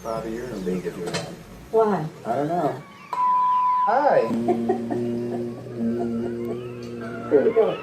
out of your league if you want. Why? I don't know. Hi. Here we go.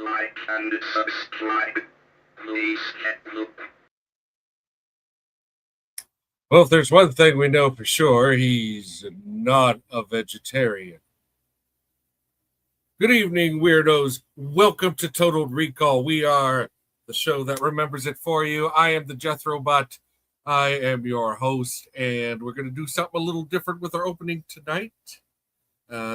Like and subscribe. Please look. Well, if there's one thing we know for sure, he's not a vegetarian. Good evening, weirdos. Welcome to Total Recall. We are the show that remembers it for you. I am the Jethrobot. I am your host, and we're going to do something a little different with our opening tonight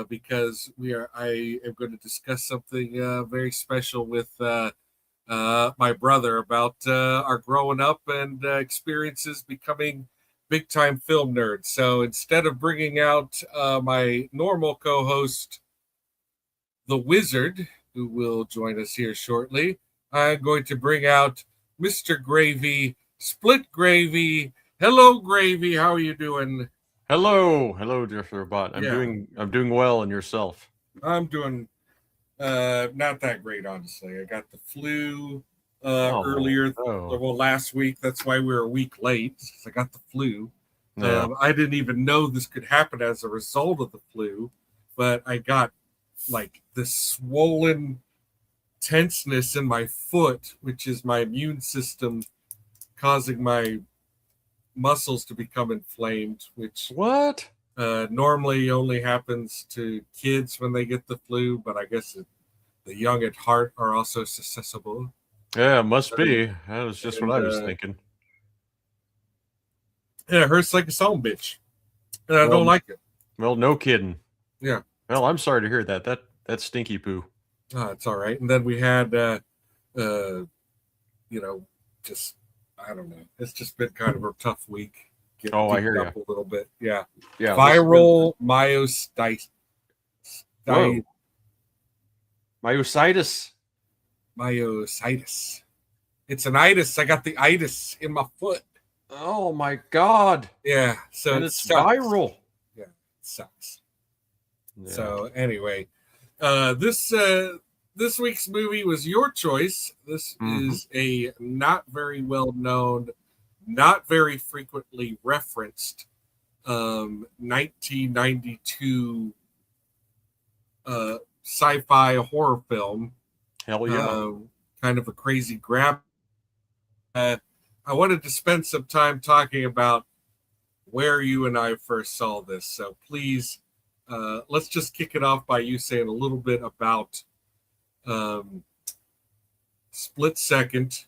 because I am going to discuss something very special with my brother about our growing up and experiences becoming big-time film nerds. So instead of bringing out my normal co-host, the Wizard, who will join us here shortly, I'm going to bring out Mr. Gravy, Split Gravy. Hello, Gravy. How are you doing? Hello, Jethrobot. I'm doing well, and yourself? I'm doing not that great, honestly. I got the flu earlier, well, last week. That's why we were a week late. I got the flu. Yeah. I didn't even know this could happen as a result of the flu, but I got like this swollen tenseness in my foot, which is my immune system causing my muscles to become inflamed, which What? normally only happens to kids when they get the flu, but I guess the young at heart are also susceptible. Yeah, it must be. That was just what I was thinking. Yeah, it hurts like a son bitch. And I don't like it. Well, no kidding. Yeah. Well, I'm sorry to hear that. That's stinky poo. It's all right. And then we had, just, I don't know. It's just been kind of a tough week. I hear you. A little bit. Yeah. Yeah. Viral myositis. Myositis. Myositis. It's an itis. I got the itis in my foot. Oh my God. Yeah. So and it's viral. Yeah. It sucks. Yeah. So anyway, this week's movie was your choice. This is a not very well known, not very frequently referenced 1992 sci-fi horror film. Hell yeah. Kind of a crazy grab. I wanted to spend some time talking about where you and I first saw this. So please, let's just kick it off by you saying a little bit about Split Second,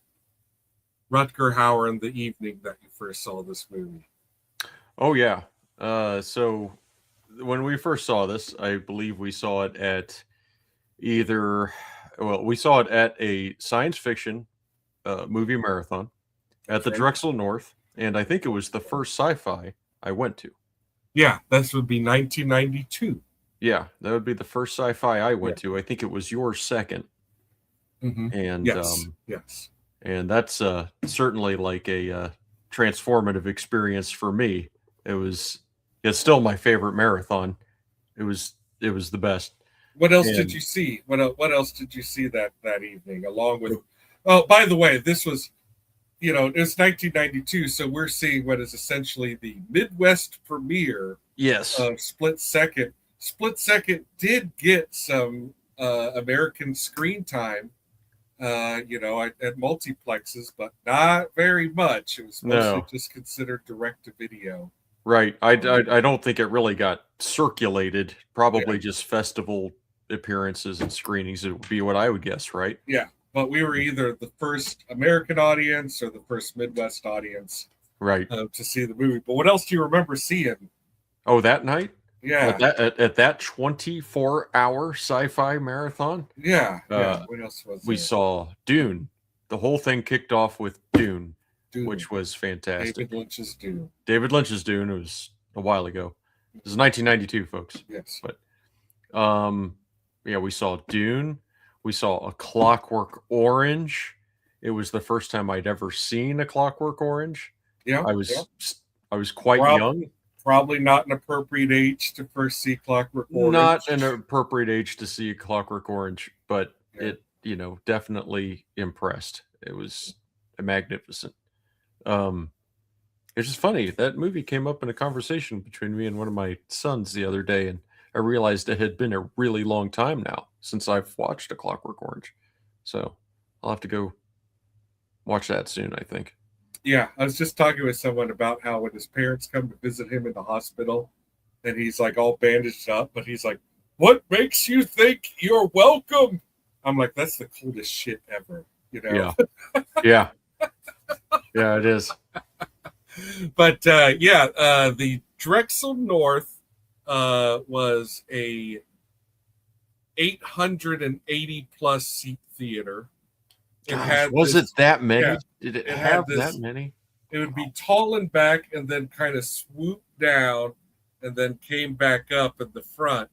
Rutger Hauer, and the evening that you first saw this movie. Oh, yeah. So when we first saw this, I believe we saw it at we saw it at a science fiction movie marathon at the Drexel North, and I think it was the first sci-fi I went to. Yeah, this would be 1992. Yeah, that would be the first sci-fi I went to. I think it was your second. Mm-hmm. And yes. And that's certainly like a transformative experience for me. It's still my favorite marathon. It was the best. What else did you see? What else did you see that evening? Along with, oh, by the way, this was, it's 1992, so we're seeing what is essentially the Midwest premiere. Yes. Of Split Second. Split Second did get some American screen time, at multiplexes, but not very much. It was mostly just considered direct to video. Right. I don't think it really got circulated. Probably just festival appearances and screenings. It would be what I would guess, right? Yeah, but we were either the first American audience or the first Midwest audience Right. to see the movie. But what else do you remember seeing? Oh, that night? Yeah, At that 24-hour sci-fi marathon? yeah. What else was We there? saw Dune. The whole thing kicked off with Dune, Dune. which was fantastic. David Lynch's Dune. David Lynch's Dune. It was a while ago. It was 1992, folks. Yes. But we saw Dune. We saw A Clockwork Orange. It was the first time I'd ever seen A Clockwork Orange. Yeah. I was quite young. Probably not an appropriate age to first see Clockwork Orange. Not an appropriate age to see A Clockwork Orange, but it definitely impressed. It was magnificent. It's just funny that movie came up in a conversation between me and one of my sons the other day, and I realized it had been a really long time now since I've watched A Clockwork Orange. So I'll have to go watch that soon, I think. Yeah, I was just talking with someone about how when his parents come to visit him in the hospital, and he's like all bandaged up, but he's like, "What makes you think you're welcome?" I'm like, "That's the coolest shit ever," you know? Yeah. Yeah, it is. But the Drexel North was a 880 plus seat theater. Was it that many? Yeah, Did it have that many? It would be tall and back and then kind of swoop down and then came back up in the front.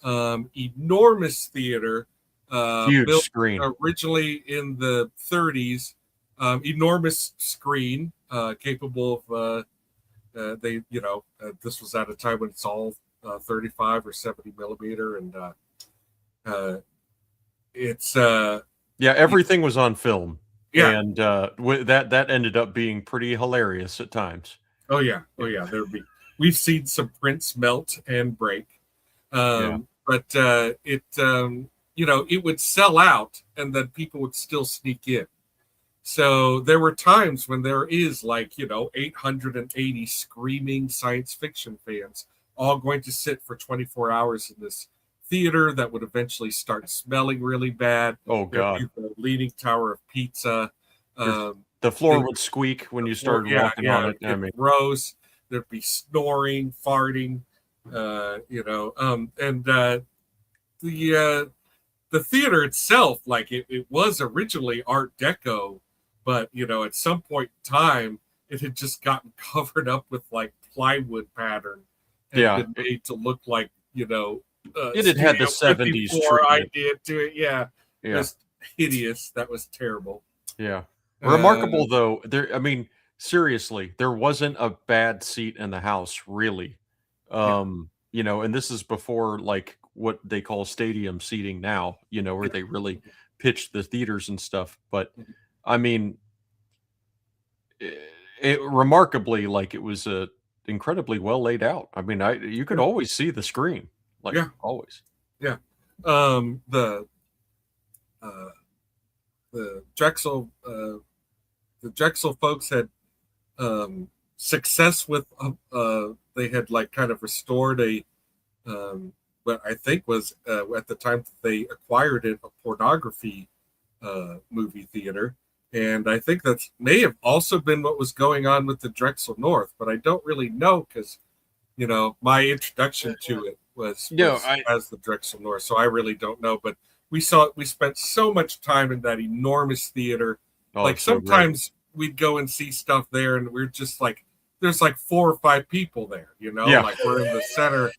Enormous theater. Huge built screen. Originally in the 30s. Enormous screen capable of this was at a time when it's all 35 or 70 millimeter, and it's everything was on film. Yeah. And that ended up being pretty hilarious at times. Oh yeah. We've seen some prints melt and break, but it would sell out, and then people would still sneak in. So there were times when there is 880 screaming science fiction fans all going to sit for 24 hours in this theater that would eventually start smelling really bad. Oh God! The Leaning Tower of Pizza. The floor would squeak when you started walking on it. I mean, gross. There'd be snoring, farting. The theater itself, it was originally Art Deco, but at some point in time, it had just gotten covered up with plywood pattern and been made to look like it had the 70s idea to it. Yeah, just hideous. That was terrible. Yeah, remarkable though. Seriously, there wasn't a bad seat in the house, really. And this is before what they call stadium seating now, where they really pitch the theaters and stuff. But it remarkably, it was incredibly well laid out. You could always see the screen, always. Yeah. The Drexel folks had success with they had kind of restored what I think was at the time that they acquired it, a pornography movie theater. And I think that may have also been what was going on with the Drexel North, but I don't really know because, my introduction to it was as the Drexel North, so I really don't know. But we spent so much time in that enormous theater. Sometimes we'd go and see stuff there, and we're just there's 4 or 5 people there, we're in the center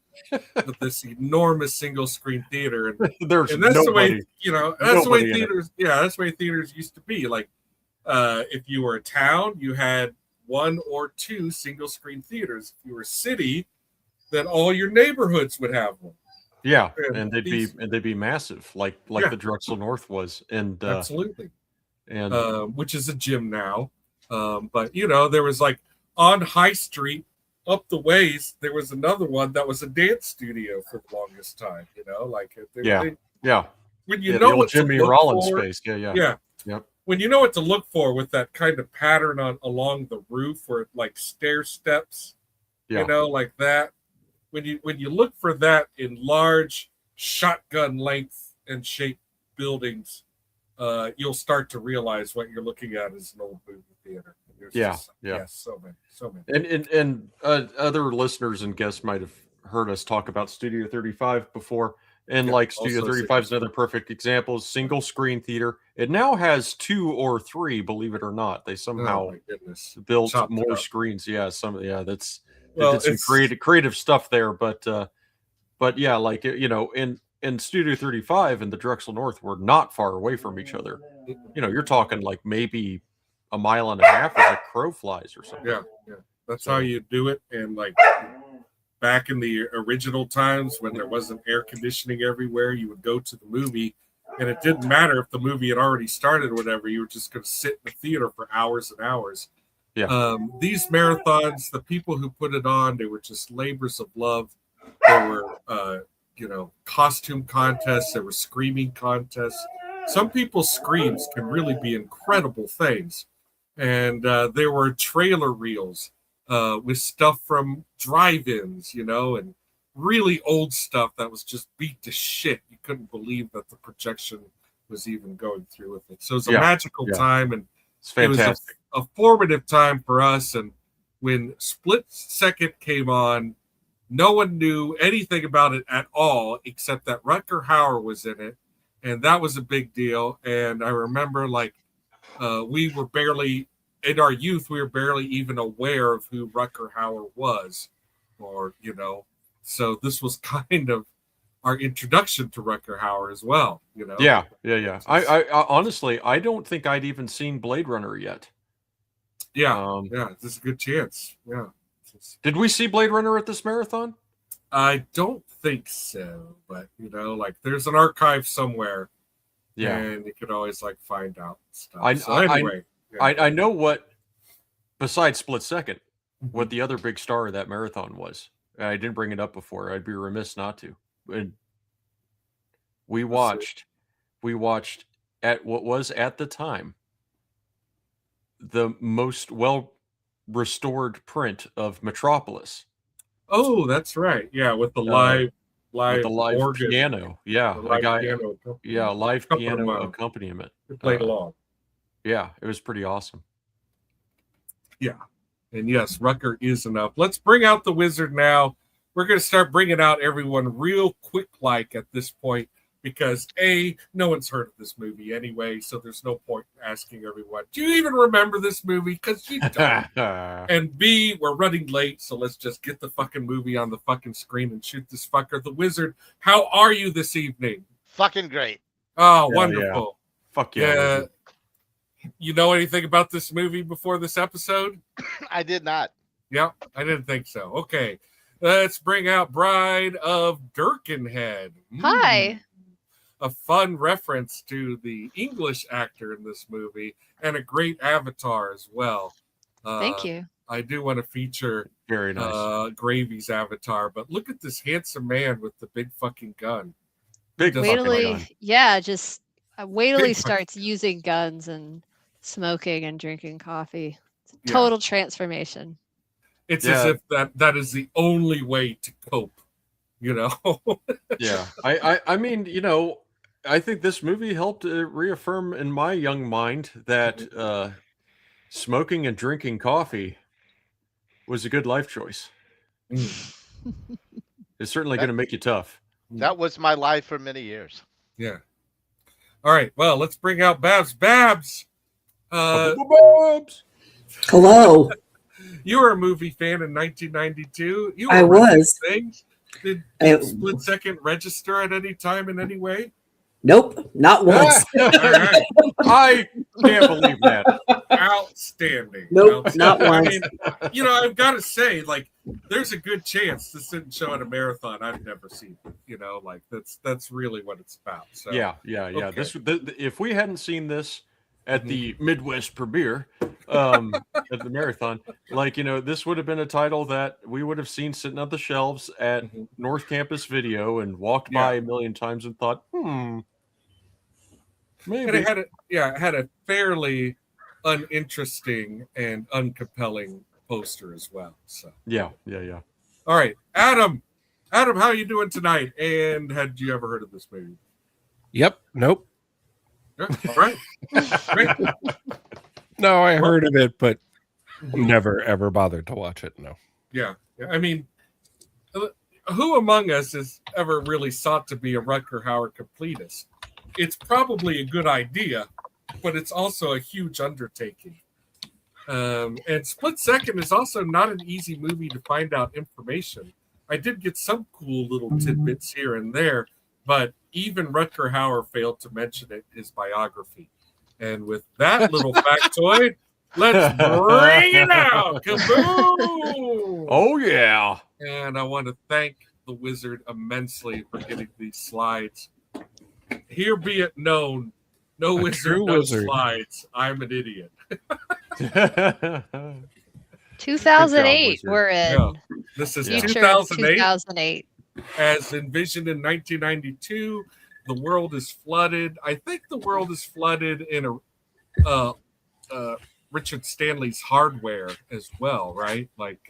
of this enormous single screen theater, and that's the way that's the way theaters that's the way theaters used to be. If you were a town, you had 1 or 2 single screen theaters. If you were a city, then all your neighborhoods would have one. Yeah, and they'd be massive, like the Drexel North was, and absolutely, and which is a gym now. But there was on High Street up the ways, there was another one that was a dance studio for the longest time. When you know what Jimmy to look Rollins for, space, Yep. When you know what to look for with that kind of pattern along the roof, where stair steps, Yeah. You know, like that. When you look for that in large shotgun length and shape buildings, you'll start to realize what you're looking at is an old movie theater. Yeah. Yes, so many. And other listeners and guests might have heard us talk about Studio 35 before. And like Studio 35 is another perfect example. Single screen theater. It now has 2 or 3, believe it or not. They somehow built more screens. Yeah, that's they did some creative stuff there. But yeah, like in Studio 35 and the Drexel North were not far away from each other. You're talking like maybe a mile and a half as a crow flies or something. Yeah. That's how you do it. And like back in the original times when there wasn't air conditioning everywhere, you would go to the movie and it didn't matter if the movie had already started or whatever. You were just going to sit in the theater for hours and hours. Yeah. These marathons, the people who put it on, they were just labors of love. There were, costume contests. There were screaming contests. Some people's screams can really be incredible things. And there were trailer reels with stuff from drive-ins, and really old stuff that was just beat to shit. You couldn't believe that the projection was even going through with it. So it was a magical time, and it's fantastic. It was a formative time for us. And when Split Second came on, no one knew anything about it at all, except that Rutger Hauer was in it, and that was a big deal. And I remember, we were barely, in our youth, we were barely even aware of who Rutger Hauer was, so this was kind of our introduction to Rutger Hauer as well, Yeah. I honestly, I don't think I'd even seen Blade Runner yet. Yeah, there's a good chance. Yeah. Did we see Blade Runner at this marathon? I don't think so, but there's an archive somewhere. Yeah, and you could always find out stuff. I know what, besides Split Second, what the other big star of that marathon was. I didn't bring it up before. I'd be remiss not to. And we watched at what was at the time the most well restored print of Metropolis. Oh, that's right. Yeah, with the live organ. Piano. Yeah, live piano accompaniment. It played along. Yeah, it was pretty awesome. Yeah, and yes, Rutger is enough. Let's bring out the wizard now. We're going to start bringing out everyone real quick, at this point, because A, no one's heard of this movie anyway, so there's no point in asking everyone, do you even remember this movie? Because you don't. And B, we're running late, so let's just get the fucking movie on the fucking screen and shoot this fucker. The Wizard, how are you this evening? Fucking great. Oh, wonderful. Yeah. Fuck yeah. You know anything about this movie before this episode? I did not. Yeah, I didn't think so. Okay, let's bring out Bride of Birkenhead. Hi. A fun reference to the English actor in this movie and a great avatar as well. Thank you. I do want to feature very nice Gravy's avatar, but look at this handsome man with the big fucking gun. Wait till he starts using guns and smoking and drinking coffee. Total transformation. It's as if that is the only way to cope, Yeah. I mean, I think this movie helped reaffirm in my young mind that smoking and drinking coffee was a good life choice. It's certainly going to make you tough. That was my life for many years. Yeah. All right. Well, let's bring out Babs. Babs. Babs. Hello. You were a movie fan in 1992. I was. Things. Did Split Second register at any time in any way? Nope, not once. Right. I can't believe that. Outstanding. Nope, not once. I mean, I've got to say, there's a good chance this didn't show at a marathon I've never seen. That's really what it's about. So yeah. Okay. If we hadn't seen this at the Midwest premiere at the marathon, this would have been a title that we would have seen sitting on the shelves at North Campus Video and walked by a million times and thought, maybe. And it had a fairly uninteresting and uncompelling poster as well. So Yeah. all right, Adam, how are you doing tonight? And had you ever heard of this movie? Yep. Nope. Yeah, all right, great. No, I heard of it, but never ever bothered to watch it. No. Yeah. I mean, who among us has ever really sought to be a Rutger Hauer completist? It's probably a good idea, but it's also a huge undertaking. And Split Second is also not an easy movie to find out information. I did get some cool little tidbits here and there, but even Rutger Hauer failed to mention it in his biography. And with that little factoid, let's bring it out. Kaboom! Oh yeah. And I want to thank the wizard immensely for getting these slides. Here be it known, no wizard, no slides. I'm an idiot. 2008, Wizard. we're in. Yeah. This is Future 2008. 2008. As envisioned in 1992, the world is flooded. I think the world is flooded in Richard Stanley's Hardware as well, right? Like,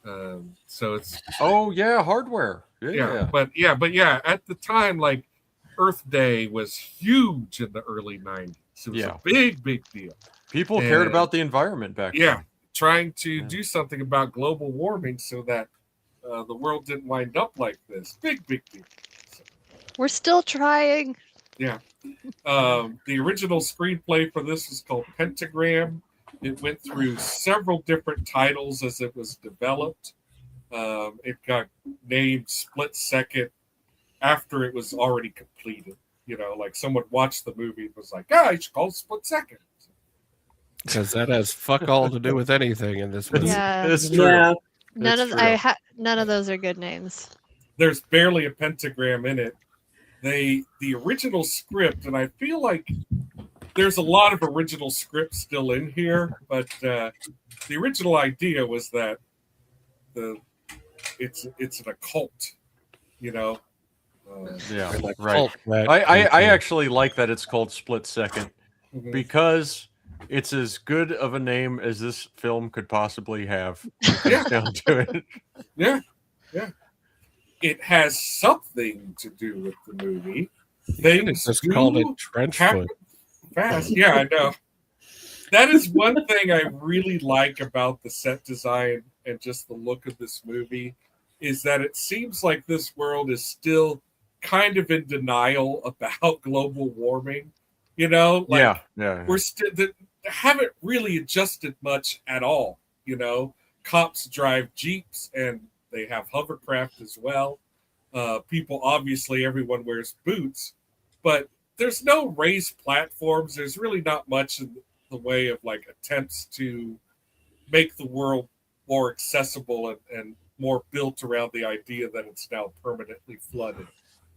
so it's Oh yeah, Hardware. but at the time, like Earth Day was huge in the early 90s. It was a big deal. People cared about the environment back then. Trying to do something about global warming so that the world didn't wind up like this. Big deal. So, We're still trying. yeah. The original screenplay for this was called Pentagram. It went through several different titles as it was developed. It got named Split Second after it was already completed. You know, like someone watched the movie and was like, you should call it Split Second. Because that has fuck all to do with anything in this movie. Yeah. It's true. Yeah. None of those are good names. There's barely a pentagram in it. The original script, and I feel like there's a lot of original script still in here, but the original idea was that it's an occult, you know. Yeah, Like, right. that I actually like that it's called Split Second Mhm. because it's as good of a name as this film could possibly have. Yeah. Down to it. Yeah. It has something to do with the movie. Things just do called it Trench happen Foot. fast. Yeah, I know. That is one thing I really like about the set design and just the look of this movie is that it seems like this world is still kind of in denial about global warming. You know, like yeah. we're still haven't really adjusted much at all. You know, cops drive jeeps and they have hovercraft as well. People, obviously, everyone wears boots, but there's no raised platforms. There's really not much in the way of like attempts to make the world more accessible and more built around the idea that it's now permanently flooded.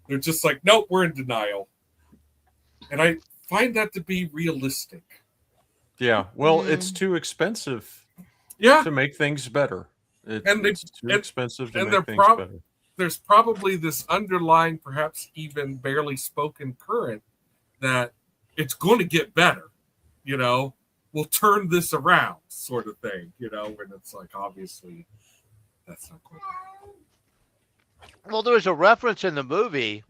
They're just like, nope, we're in denial. And I find that to be realistic. Yeah. Well, it's too expensive Yeah. to make things better. It's too expensive to make things better. There's probably this underlying, perhaps even barely spoken current that it's going to get better. You know, we'll turn this around, sort of thing. You know, when it's like obviously that's not going to. Well, there was a reference in the movie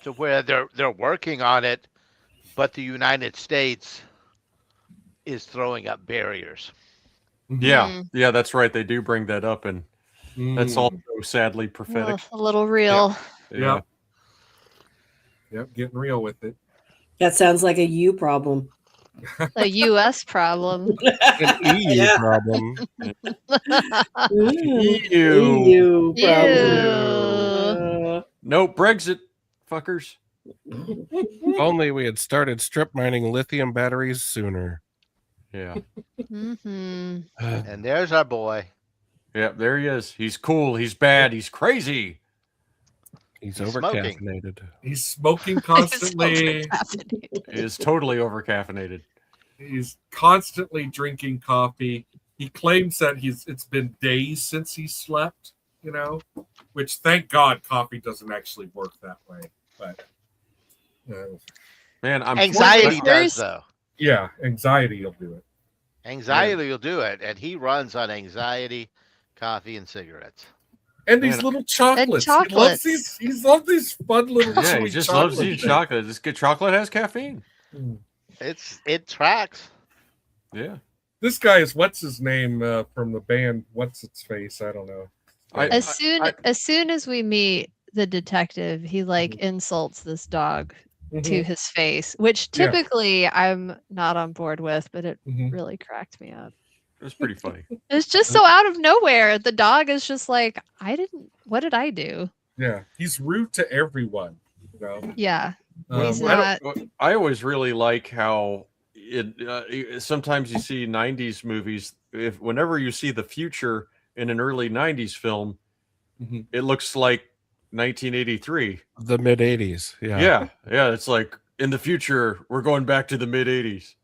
to where they're working on it, but the United States is throwing up barriers. Yeah, that's right. They do bring that up, and that's also sadly prophetic. A little real. Yeah. Yep, getting real with it. That sounds like a you problem. A U.S. problem. An EU problem. EU Ew. No Brexit, fuckers. If only we had started strip mining lithium batteries sooner. Yeah. Mm-hmm. And there's our boy. Yeah, there he is. He's cool. He's bad. He's crazy. He's He's overcaffeinated. He's smoking constantly. He is totally overcaffeinated. He's constantly drinking coffee. He claims that it's been days since he slept, you know, which thank God coffee doesn't actually work that way. But Man, I'm Anxiety There's- does, though. yeah, anxiety will do it. Anxiety will do it, and he runs on anxiety, coffee, and cigarettes. And these Man, little chocolates. chocolates. He loves these fun little Yeah, he chewy just loves chocolate eating things. chocolate. This good chocolate has caffeine. It tracks. Yeah. This guy is what's his name from the band What's Its Face? I don't know. As soon as we meet the detective, he like insults this dog to his face, which typically I'm not on board with, but it really cracked me up. It was pretty funny. It's just so out of nowhere. The dog is just like, what did I do? Yeah, he's rude to everyone. You know. Yeah. He's I not. I always really like how it. Sometimes you see '90s movies. Whenever you see the future in an early '90s film, it looks like 1983, the mid '80s. Yeah. It's like in the future we're going back to the mid '80s,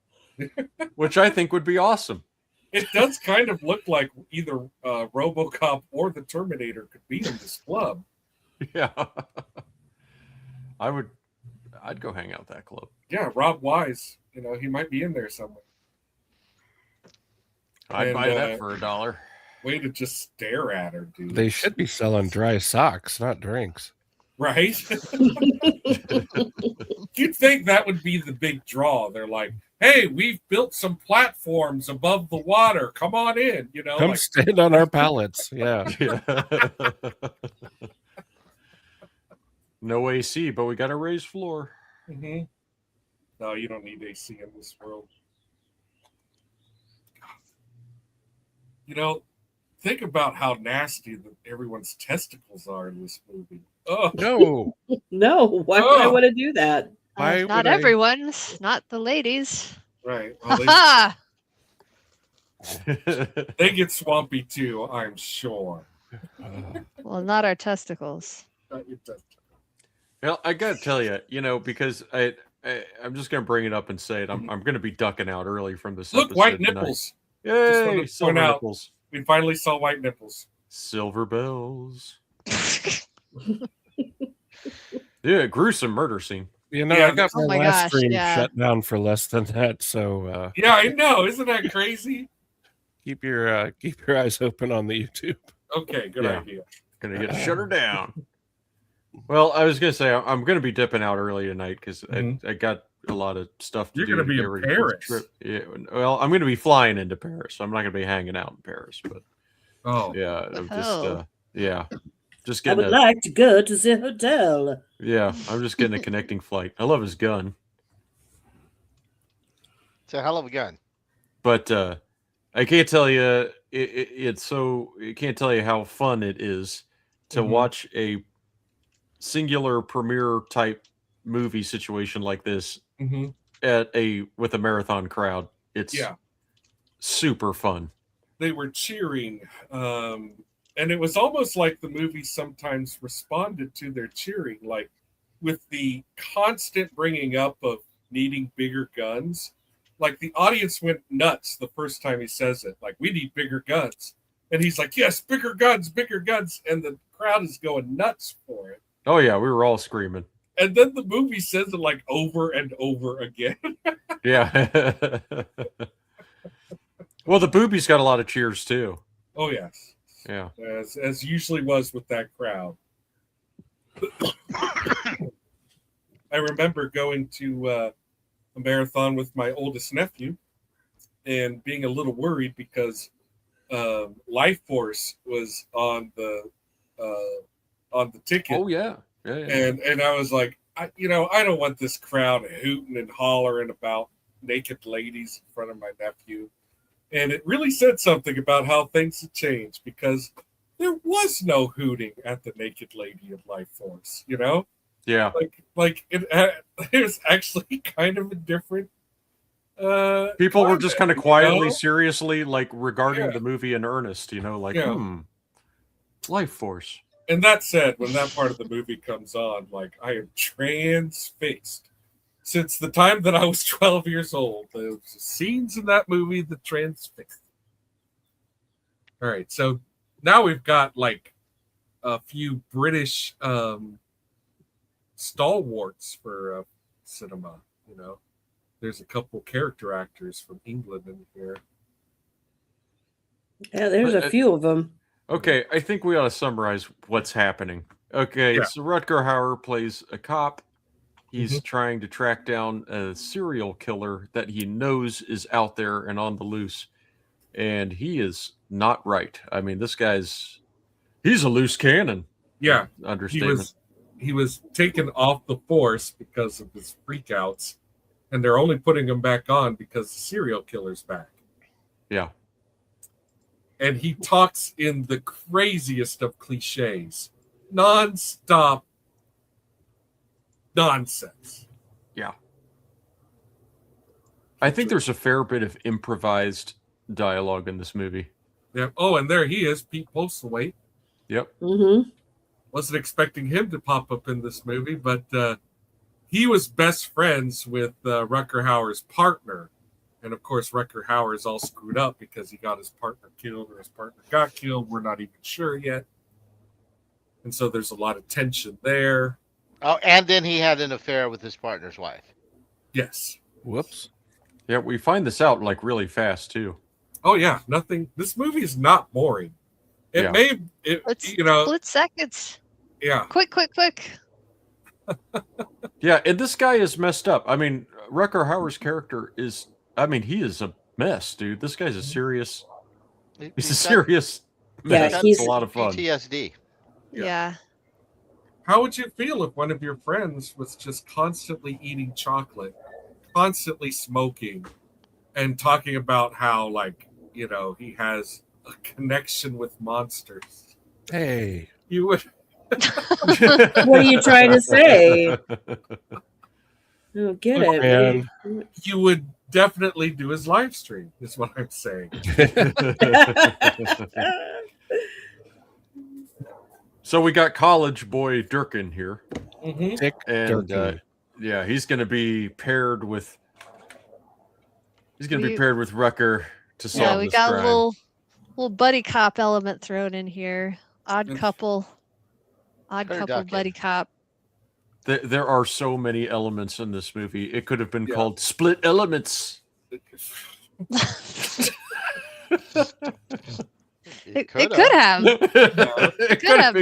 which I think would be awesome. It does kind of look like either RoboCop or the Terminator could be in this club. Yeah, I'd go hang out at that club. Yeah, Rob Wise. You know, he might be in there somewhere. I'd buy that for $1. Way to just stare at her, dude. They should be selling dry socks, not drinks. Right? You'd think that would be the big draw. They're like, hey, we've built some platforms above the water. Come on in. You know, Come stand on our pallets. Yeah. No AC, but we got a raised floor. No, you don't need AC in this world. You know, think about how nasty everyone's testicles are in this movie. Oh no, no! Why would I want to do that? Not everyone's, not the ladies. Right. Well, they get swampy too, I'm sure. Well, not our testicles. Not your testicles. Well, I gotta tell you, because I'm just gonna bring it up and say it. I'm gonna be ducking out early from this. Look, episode white tonight. nipples. Yay! Silver nipples. We finally saw white nipples. Silver bells. Yeah, gruesome murder scene. I got my last stream shut down for less than that. So yeah, I know. Isn't that crazy? Keep your eyes open on the YouTube. Okay, good idea. Gonna get shut her down. Well, I was gonna say I'm gonna be dipping out early tonight because I got a lot of stuff to do. You're gonna be in Paris. Trip. Yeah, well, I'm gonna be flying into Paris, so I'm not gonna be hanging out in Paris. But yeah, I'm just getting. I would like to go to the hotel. Yeah, I'm just getting a connecting flight. I love his gun. It's a hell of a gun. But I can't tell you. I can't tell you how fun it is to watch a singular premiere type movie situation like this with a marathon crowd. It's super fun. They were cheering, and it was almost like the movie sometimes responded to their cheering, like with the constant bringing up of needing bigger guns. Like the audience went nuts the first time he says it, like, we need bigger guns. And he's like, yes, bigger guns. And the crowd is going nuts for it. Oh yeah, we were all screaming. And then the movie says it like over and over again. Yeah. Well, the boobies got a lot of cheers too. Oh yes. Yeah. As usually was with that crowd. I remember going to a marathon with my oldest nephew and being a little worried because Life Force was on the ticket. Oh yeah. And I was like, I don't want this crowd hooting and hollering about naked ladies in front of my nephew. And it really said something about how things had changed because there was no hooting at the naked lady of Life Force, Yeah. Like it was actually kind of a different. People were just kind of quietly, seriously, like regarding the movie in earnest, Life Force. And that said, when that part of the movie comes on, like I am transfixed. Since the time that I was 12 years old, the scenes in that movie that transfixed. All right, so now we've got like a few British stalwarts for cinema. There's a couple character actors from England in here. Yeah, there's a few of them. Okay, I think we ought to summarize what's happening. Okay, so Rutger Hauer plays a cop. He's trying to track down a serial killer that he knows is out there and on the loose. And he is not right. I mean, he's a loose cannon. Yeah. Understatement. He was taken off the force because of his freakouts, and they're only putting him back on because the serial killer's back. Yeah. And he talks in the craziest of cliches. Non-stop nonsense. Yeah. I think there's a fair bit of improvised dialogue in this movie. Yeah. Oh, and there he is, Pete Postlethwaite. Yep. Mm-hmm. Wasn't expecting him to pop up in this movie, but he was best friends with Rutger Hauer's partner. And of course, Rutger Hauer is all screwed up because he got his partner killed or his partner got killed. We're not even sure yet. And so there's a lot of tension there. Oh, and then he had an affair with his partner's wife. Yes. Whoops. Yeah, we find this out like really fast too. Oh yeah, nothing. This movie is not boring. Split seconds. Yeah. Quick. Yeah, and this guy is messed up. I mean, Rutger Hauer's character is, he is a mess, dude. This guy's a serious, he's a serious mess. Yeah, It's a lot of fun. PTSD. Yeah. How would you feel if one of your friends was just constantly eating chocolate, constantly smoking, and talking about how, like, he has a connection with monsters? Hey. You would. What are you trying to say? I don't get Look, it. man. You would definitely do his live stream, is what I'm saying. So we got college boy Durkin here. Mm-hmm. Dick And Durkin. he's going to be paired with Rutger to solve Yeah, we this got crime. a little buddy cop element thrown in here. Odd couple buddy cop. There are so many elements in this movie. It could have been called Split Elements. It could have. It could have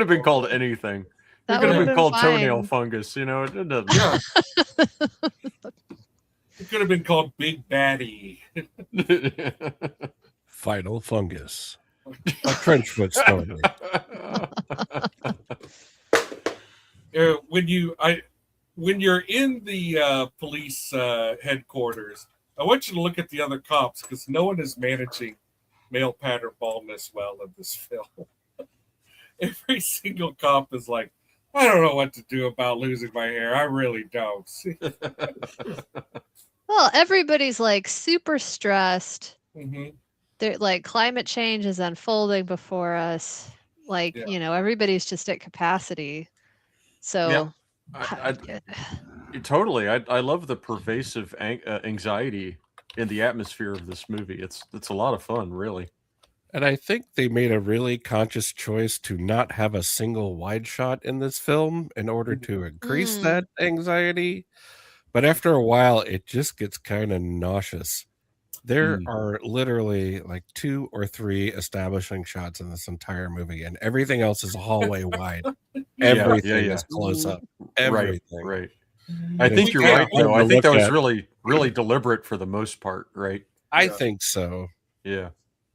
been called anything. That It could have would've been called fine. toenail fungus. It doesn't. Yeah. It could have been called Big Baddie. Final fungus. A trench foot stoner. When you're in the police headquarters, I want you to look at the other cops because no one is managing male pattern baldness well in this film. Every single cop is like, I don't know what to do about losing my hair. I really don't. Well, everybody's like super stressed. Mm-hmm. They're like climate change is unfolding before us. Like, everybody's just at capacity. So Totally. I love the pervasive anxiety in the atmosphere of this movie. It's a lot of fun, really. And I think they made a really conscious choice to not have a single wide shot in this film in order to increase that anxiety. But after a while, it just gets kind of nauseous. There are literally like 2 or 3 establishing shots in this entire movie, and everything else is hallway wide. Everything is close up. Everything. Right. I think you're right, though. I think that was really, really deliberate for the most part, right? I think so. Yeah.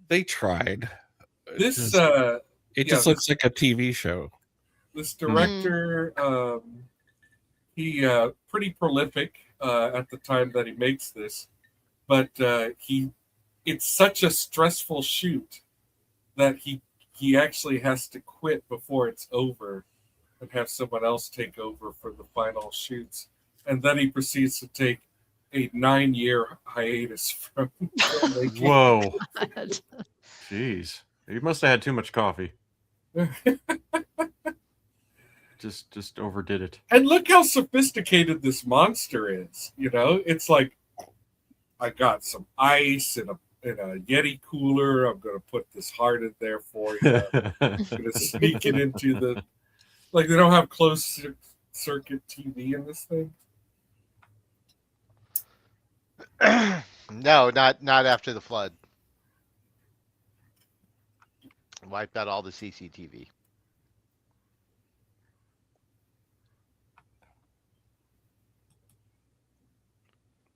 They tried. This just looks like a TV show. This director, he pretty prolific at the time that he makes this, but it's such a stressful shoot that he actually has to quit before it's over and have someone else take over for the final shoots, and then he proceeds to take a 9-year hiatus from filmmaking. Whoa. Jeez. You must have had too much coffee. Just overdid it. And look how sophisticated this monster is. It's like, I got some ice in a Yeti cooler. I'm going to put this heart in there for you. I'm going to sneak it into the... Like, they don't have closed circuit TV in this thing? No, not after the flood. and wiped out all the CCTV.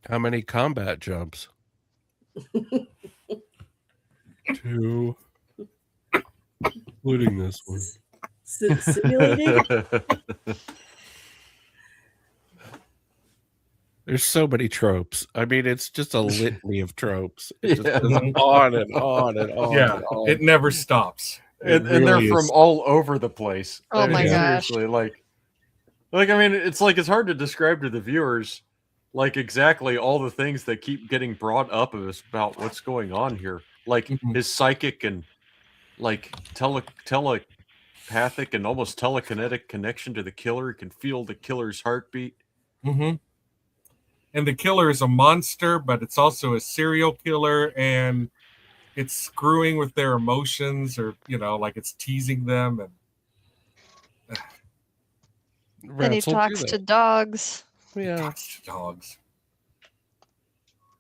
How many combat jumps? 2, including this one. Simulated? There's so many tropes. I mean, it's just a litany of tropes. It just Yeah. goes on and on and on. Yeah, and on. it never stops. And really they're is. from all over the place. Oh I mean, my gosh. seriously, like I mean, it's like it's hard to describe to the viewers, like exactly all the things that keep getting brought up about what's going on here, like Mhm. his psychic and like telepathic and almost telekinetic connection to the killer. He can feel the killer's heartbeat. Mm-hmm. And the killer is a monster, but it's also a serial killer, and it's screwing with their emotions, or like it's teasing them, and And he Rats will do talks that. to dogs. Yeah. talks to dogs.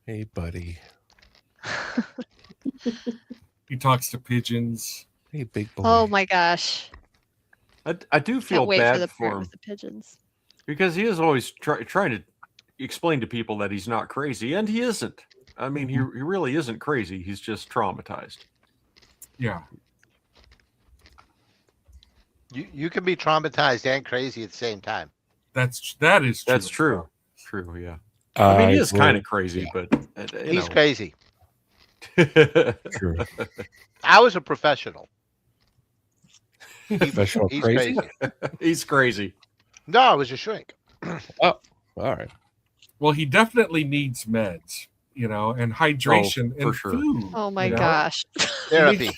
Hey, buddy. He talks to pigeons. Hey, big boy. Oh my gosh. I do feel Can't wait for bad the for part him with the pigeons. because he is always trying to explain to people that he's not crazy, and he isn't. I mean, he really isn't crazy. He's just traumatized. Yeah. You can be traumatized and crazy at the same time. That is true. That's true. True, yeah. I mean, he is kind of crazy, but He's crazy. True. I was a professional. Professional He's crazy. crazy. He's crazy. No, I was a shrink. All right. Well, he definitely needs meds, and hydration for and sure. food. Oh my you know? gosh. Therapy.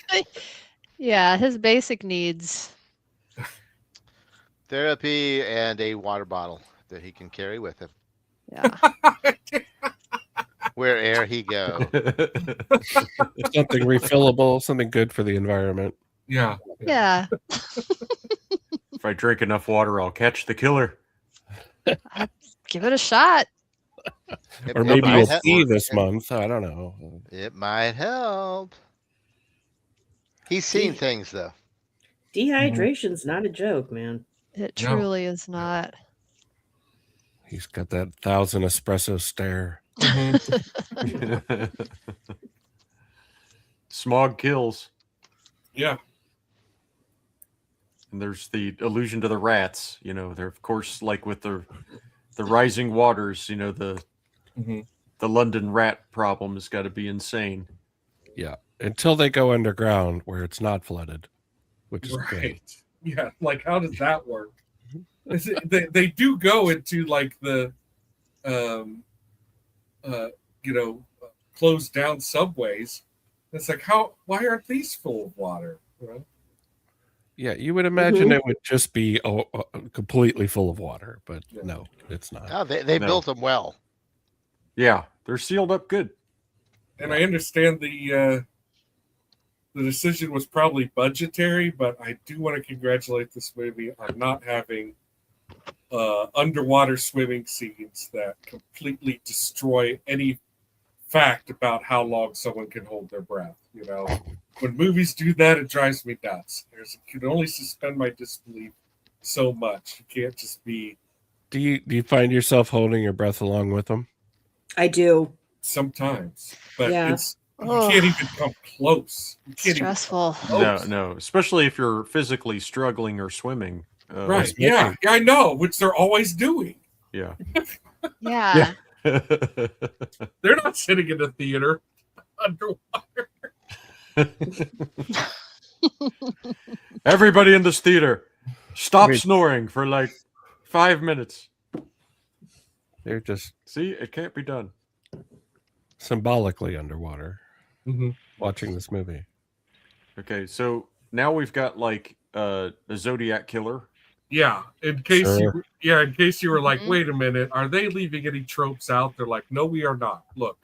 Yeah, his basic needs. Therapy and a water bottle that he can carry with him Yeah. where'er he go. Something refillable, something good for the environment. Yeah. Yeah. If I drink enough water, I'll catch the killer. Give it a shot. Or It maybe might you'll help. see this month. I don't know. It might help. He's seen things though. Dehydration's not a joke, man. It No. truly is not. He's got that 1,000 espresso stare. Smog kills. Yeah. And there's the allusion to the rats. They're of course like with the rising waters. The London rat problem has got to be insane. Yeah. Until they go underground where it's not flooded, which is great. Right. Yeah. Like, how does that work? They do go into like the, closed down subways. It's like, why aren't these full of water? Yeah, you would imagine it would just be completely full of water, but no, it's not. Oh, they No. built them well. Yeah, they're sealed up good. And I understand the decision was probably budgetary, but I do want to congratulate this movie on not having underwater swimming scenes that completely destroy any fact about how long someone can hold their breath. When movies do that, it drives me nuts. You can only suspend my disbelief so much. You can't just be. Do you find yourself holding your breath along with them? I do. Sometimes, but Yeah. you can't even come close. You can't Stressful. No, especially if you're physically struggling or swimming. Right? Yeah, I know, which they're always doing. Yeah. Yeah. They're not sitting in a theater underwater. Everybody in this theater, stop Wait. snoring for like 5 minutes. They're just See, it can't be done. symbolically underwater Mm-hmm. watching this movie. Okay, so now we've got like a Zodiac killer. Yeah, in case Sure. in case you were like, Mhm. wait a minute, are they leaving any tropes out? They're like, no, we are not. Look,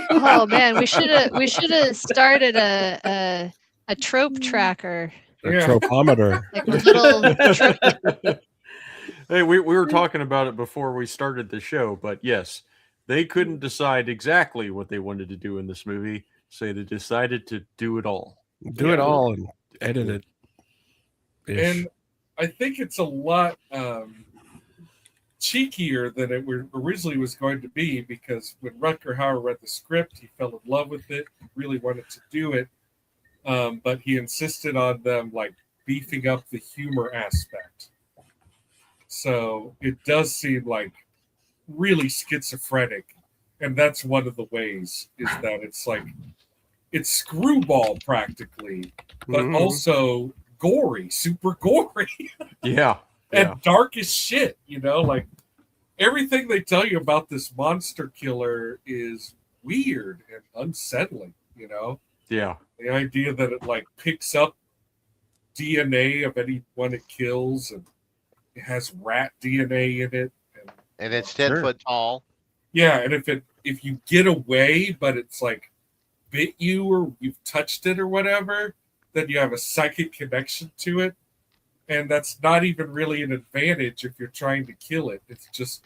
Oh man, we should have started a trope tracker. A Yeah. tropometer. Like a little trope. Hey, we were talking about it before we started the show, but yes, they couldn't decide exactly what they wanted to do in this movie, so they decided to do it all. Do it all and edit it. And I think it's a lot cheekier than it originally was going to be, because when Rutger Hauer read the script, he fell in love with it. He really wanted to do it, but he insisted on them like beefing up the humor aspect. So it does seem like really schizophrenic, and that's one of the ways is that it's like it's screwball practically, but also gory, super gory. Yeah. And dark as shit, like everything they tell you about this monster killer is weird and unsettling, Yeah. The idea that it like picks up DNA of anyone it kills, and it has rat DNA in it. And it's 10 foot tall. Yeah, and if you get away, but it's like bit you or you've touched it or whatever, then you have a psychic connection to it. And that's not even really an advantage if you're trying to kill it. It's just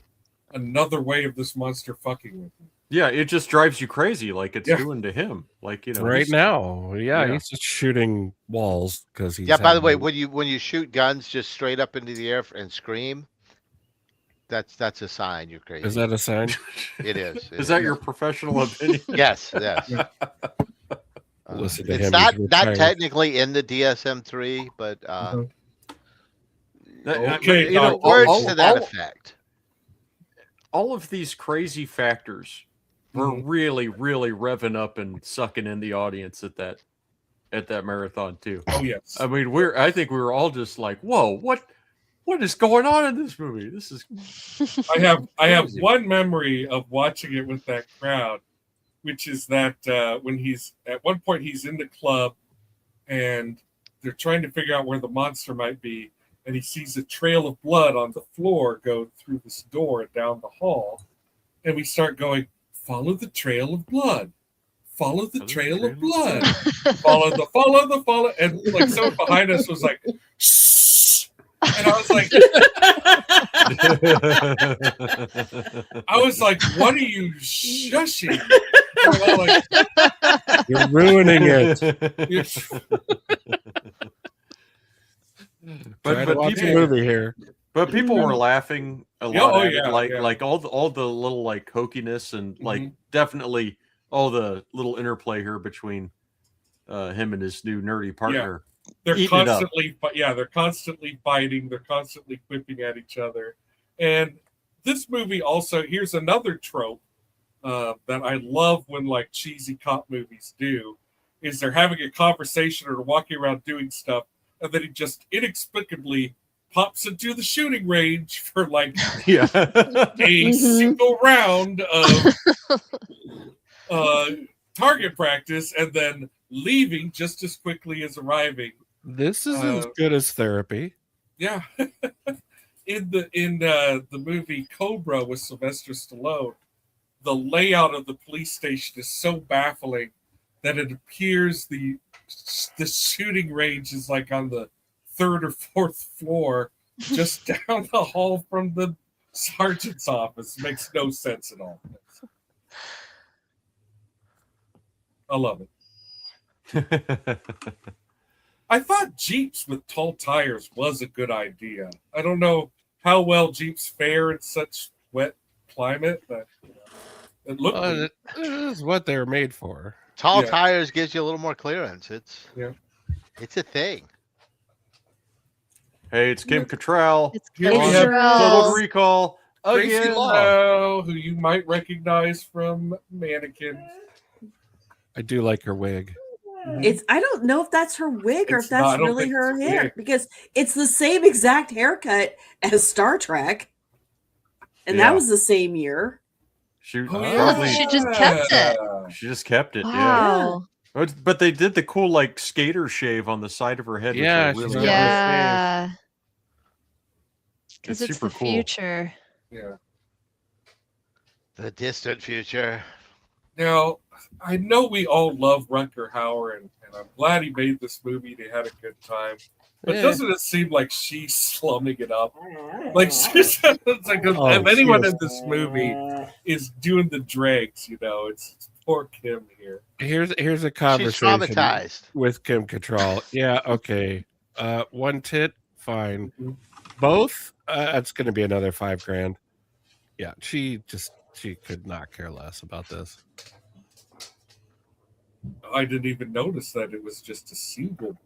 another way of this monster fucking with you. Yeah, it just drives you crazy like it's doing to him. Like, right now. Yeah, he's just shooting walls because he's by the way, when you shoot guns just straight up into the air and scream, that's a sign you're crazy. Is that a sign? It is. Is that your professional opinion? Yes. Listen to it's him, not he's retired. technically in the DSM-3, but okay, words to that effect. All of these crazy factors were really, really revving up and sucking in the audience at that marathon too. Oh yes. I mean, I think we were all just like, "Whoa, what is going on in this movie? This is." I have one memory of watching it with that crowd, which is that when he's at one point he's in the club, and they're trying to figure out where the monster might be, and he sees a trail of blood on the floor go through this door and down the hall, and we start going, "Follow the trail of blood. Follow the trail of blood. follow, and like someone behind us was like, shh. And I was like, what are you shushing? You're ruining it. But people movie here. But people were laughing a lot. Like all the little like hokiness and like definitely all the little interplay here between him and his new nerdy partner. They're constantly fighting. They're constantly quipping at each other. And this movie also, here's another trope that I love when like cheesy cop movies do, is they're having a conversation or walking around doing stuff, and then he just inexplicably pops into the shooting range for like a single round of target practice, and then leaving just as quickly as arriving. This is as good as therapy. Yeah. In the movie Cobra with Sylvester Stallone, the layout of the police station is so baffling that it appears the shooting range is like on the third or fourth floor, just down the hall from the sergeant's office. It makes no sense at all. I love it. I thought Jeeps with tall tires was a good idea. I don't know how well Jeeps fare in such wet climate, but it looked it is what they're made for. Tall tires gives you a little more clearance. It's a thing. Hey, it's Kim Cattrall. It's Here Kim we have Total Cattrall. Recall Tracy again. Lowe, who you might recognize from Mannequin. I do like her wig. I don't know if that's her wig or if that's really her hair, wig. because it's the same exact haircut as Star Trek, and that was the same year. She just kept it. She just kept it. Wow. Yeah. But they did the cool like skater shave on the side of her head. Yeah, which I really Yeah. Because It's it's super the cool. future. Yeah. The distant future. Now, I know we all love Rutger Hauer, and I'm glad he made this movie. They had a good time. But doesn't it seem like she's slumming it up? Like she's it's like if anyone in this movie is doing the dregs, it's poor Kim here. Here's a conversation She's traumatized with Kim Cattrall. Yeah, okay. One tit, fine. Both, it's going to be another $5,000. Yeah, she could not care less about this. I didn't even notice that it was just a single.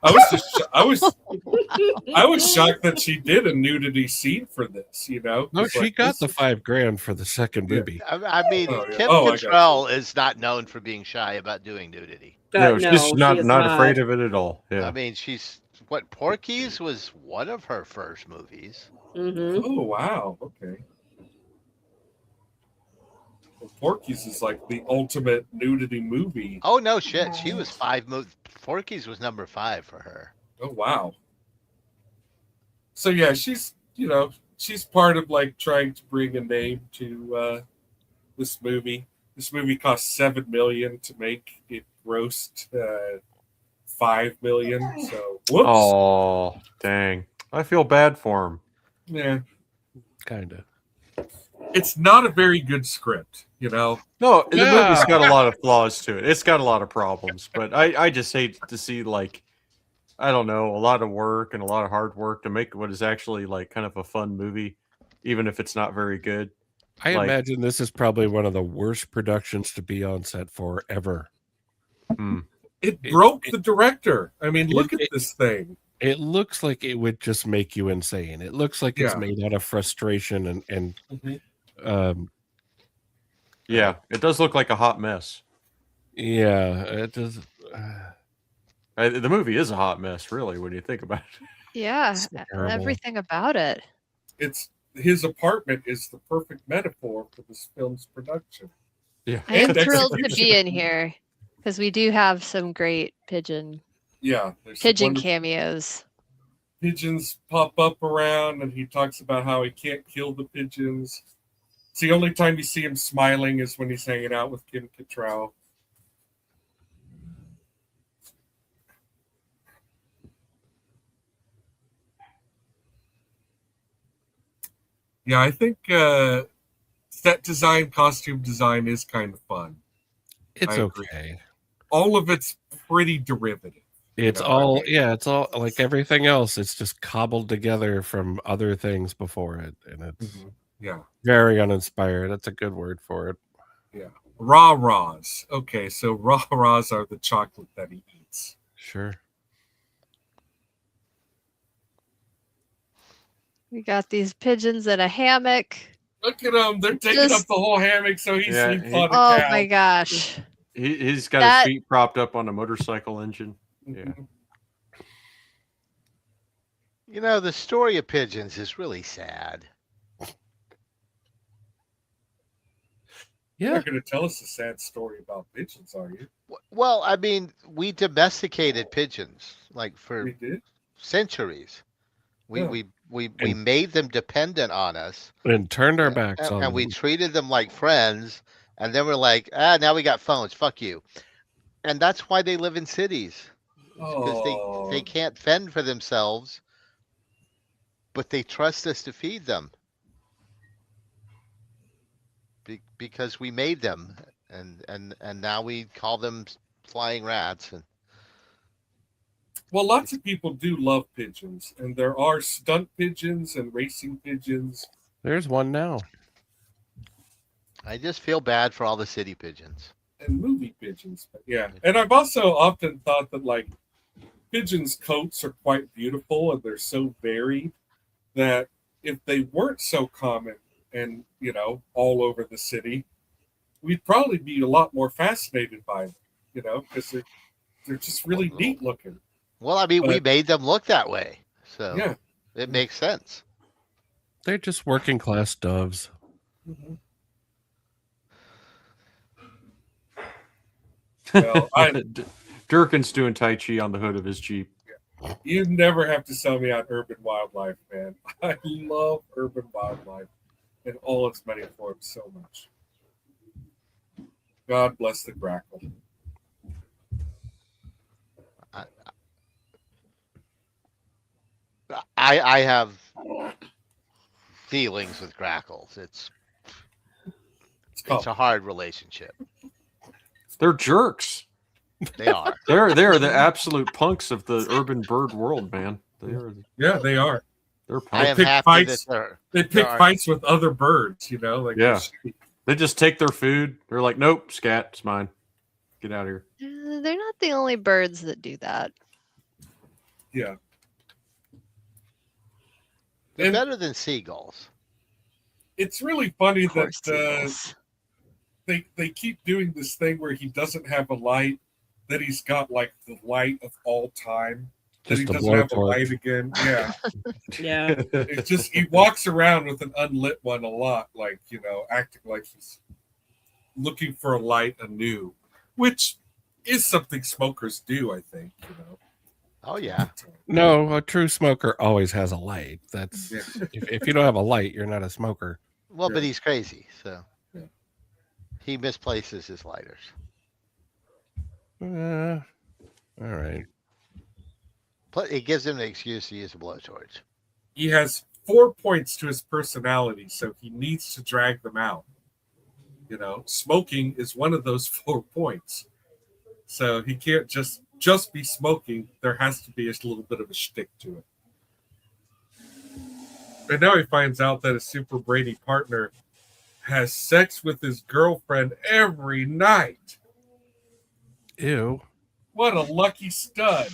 I was shocked that she did a nudity scene for this. No, she got the $5,000 for the second movie. I mean, Kim Cattrall is not known for being shy about doing nudity. No, she's not afraid of it at all. Yeah. I mean, Porky's was one of her first movies. Mm-hmm. Oh wow, okay. Well, Porky's is like the ultimate nudity movie. Oh no, shit! She was Porky's was number 5 for her. Oh wow. So yeah, she's part of like trying to bring a name to this movie. This movie cost $7 million to make. It grossed $5 million. So whoops. Oh dang! I feel bad for him. Yeah, kind of. It's not a very good script, No, the movie's got a lot of flaws to it. It's got a lot of problems, but I just hate to see I don't know, a lot of work and a lot of hard work to make what is actually like kind of a fun movie, even if it's not very good. I imagine this is probably one of the worst productions to be on set for ever. It broke the director. I mean, look at this thing. It looks like it would just make you insane. It looks like it's made out of frustration and yeah, it does look like a hot mess. Yeah, it does. The movie is a hot mess, really, when you think about it. Yeah, everything about it. His apartment is the perfect metaphor for this film's production. Yeah, I am thrilled to be in here because we do have some great pigeon cameos. Pigeons pop up around, and he talks about how he can't kill the pigeons. It's the only time you see him smiling is when he's hanging out with Kim Cattrall. Yeah, I think set design, costume design is kind of fun. It's okay. All of it's pretty derivative. It's all like everything else. It's just cobbled together from other things before it, and it's very uninspired. That's a good word for it. Yeah, raucous. Okay, so raucous are the chocolate that he eats. Sure. We got these pigeons in a hammock. Look at them. They're taking up the whole hammock so he sleeps on the Oh couch. my gosh. He's got his feet propped up on a motorcycle engine. Yeah. The story of pigeons is really sad. You're not going to tell us a sad story about pigeons, are you? Well, I mean, we domesticated pigeons for centuries. We made them dependent on us and turned our backs on them. And we treated them like friends. And then we're like, now we got phones. Fuck you. And that's why they live in cities. Because they can't fend for themselves, but they trust us to feed them. Because we made them. And now we call them flying rats. Well, lots of people do love pigeons, and there are stunt pigeons and racing pigeons. There's one now. I just feel bad for all the city pigeons. And movie pigeons. But yeah. And I've also often thought that, pigeons' coats are quite beautiful, and they're so varied that if they weren't so common and, all over the city, we'd probably be a lot more fascinated by them, because they're just really neat looking. Well, I mean, we made them look that way, so it makes sense. They're just working class doves. Mm-hmm. Well, Durkin's doing Tai Chi on the hood of his Jeep. Yeah. You never have to sell me on urban wildlife, man. I love urban wildlife in all its many forms so much. God bless the grackle. I have feelings with grackles. It's a hard relationship. They're jerks. They are. They're the absolute punks of the urban bird world, man. They are. They're I am punks. happy that They pick fights with other birds, you know. Like yeah, they just take their food. They're like, nope, scat, it's mine. Get out of here. They're not the only birds that do that. Yeah. They're better than seagulls. It's really funny that they keep doing this thing where he doesn't have a light, that he's got like the light of all time. That he doesn't have a light again. Yeah. Yeah. It's just he walks around with an unlit one a lot, like, you know, acting like he's looking for a light anew, which is something smokers do, I think, you know. Oh yeah. No, a true smoker always has a light. That's if you don't have a light, you're not a smoker. Well, but he's crazy, so he misplaces his lighters. All right. But it gives him an excuse to use a blowtorch. He has 4 points to his personality, so he needs to drag them out. You know, smoking is one of those 4 points. So he can't just be smoking. There has to be a little bit of a shtick to it. And now he finds out that his super brainy partner has sex with his girlfriend every night. Ew. What a lucky stud.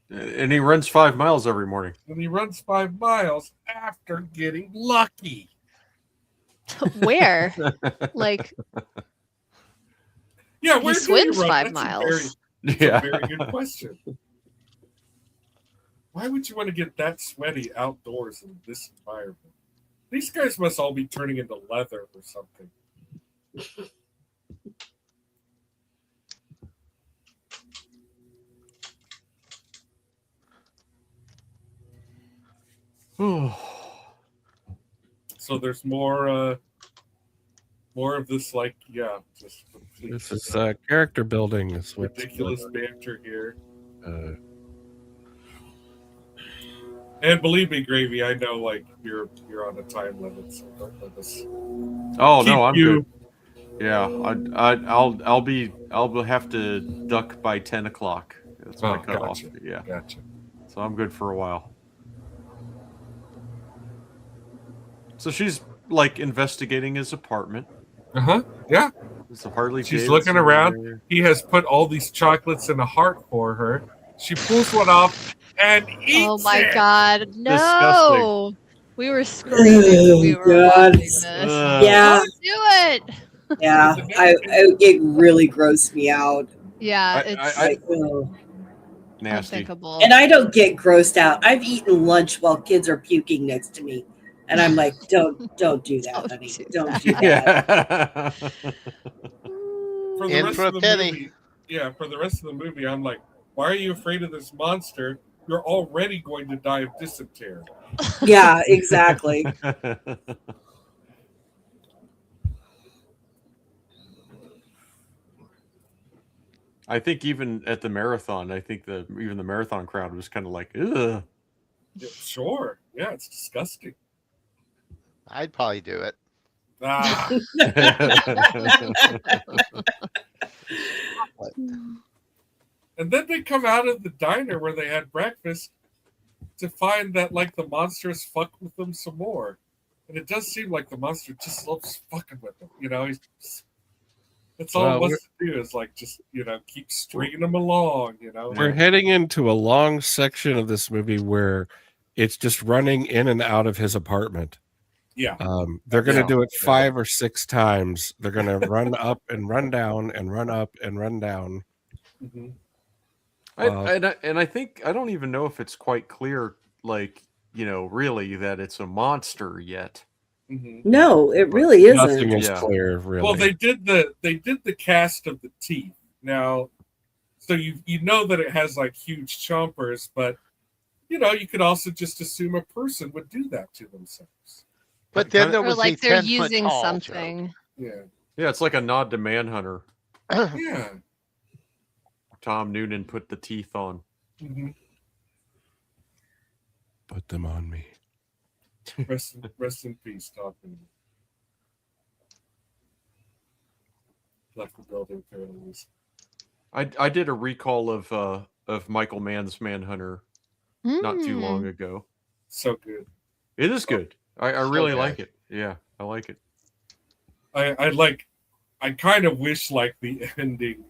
And he runs 5 miles every morning. And he runs 5 miles after getting lucky. Where? Like, yeah, where he do swims you run? 5 That's miles. A very good question. Why would you want to get that sweaty outdoors in this environment? These guys must all be turning into leather or something. So there's more of this, like, just this is character building. Is ridiculous banter here. And believe me, Gravy, I know, like, you're on a time limit, so don't let us. Oh no, I'm good. Yeah, I'll have to duck by 10 o'clock. That's my cutoff. Gotcha. Yeah, gotcha. So I'm good for a while. So she's like investigating his apartment. Yeah. It's a Harley. She's looking around. He has put all these chocolates in a heart for her. She pulls one off and eats Oh my it. God, no! Disgusting. We were screaming when we were watching this. Yeah. Don't do it. Yeah, it really grossed me out. Yeah, it's Like, oh. Nasty. unthinkable. And I don't get grossed out. I've eaten lunch while kids are puking next to me, and I'm like, don't do that, honey. Don't do that. Yeah. For the rest of the movie, for the rest of the movie, I'm like, why are you afraid of this monster? You're already going to die of dysentery. Yeah, exactly. I think even at the marathon, even the marathon crowd was kind of like, ugh. Yeah, sure. Yeah, it's disgusting. I'd probably do it. Ah. And then they come out of the diner where they had breakfast to find that, like, the monsters fuck with them some more. And it does seem like the monster just loves fucking with them. You know, that's all it wants to do is, like, just, you know, keep stringing them along, you know. We're heading into a long section of this movie where it's just running in and out of his apartment. Yeah. They're going to do it 5 or 6 times. They're going to run up and run down and run up and run down. Mm-hmm. I think I don't even know if it's quite clear, like, you know, really that it's a monster yet. Mm-hmm. No, it really isn't. Nothing is clear, really. Well, they did the cast of the teeth. Now, so you know that it has, like, huge chompers, but, you know, you could also just assume a person would do that to themselves. But then there or was like the they're 10-foot using tall something. joke. Yeah, it's like a nod to Manhunter, Yeah. Tom Noonan put the teeth on. Mm-hmm. Put them on me. Rest in peace, Tom Noonan. Left the building fairly. I did a recall of Michael Mann's Manhunter not too long ago. So good. It is good. I really good. like it. Yeah, I like it. I kind of wish like the ending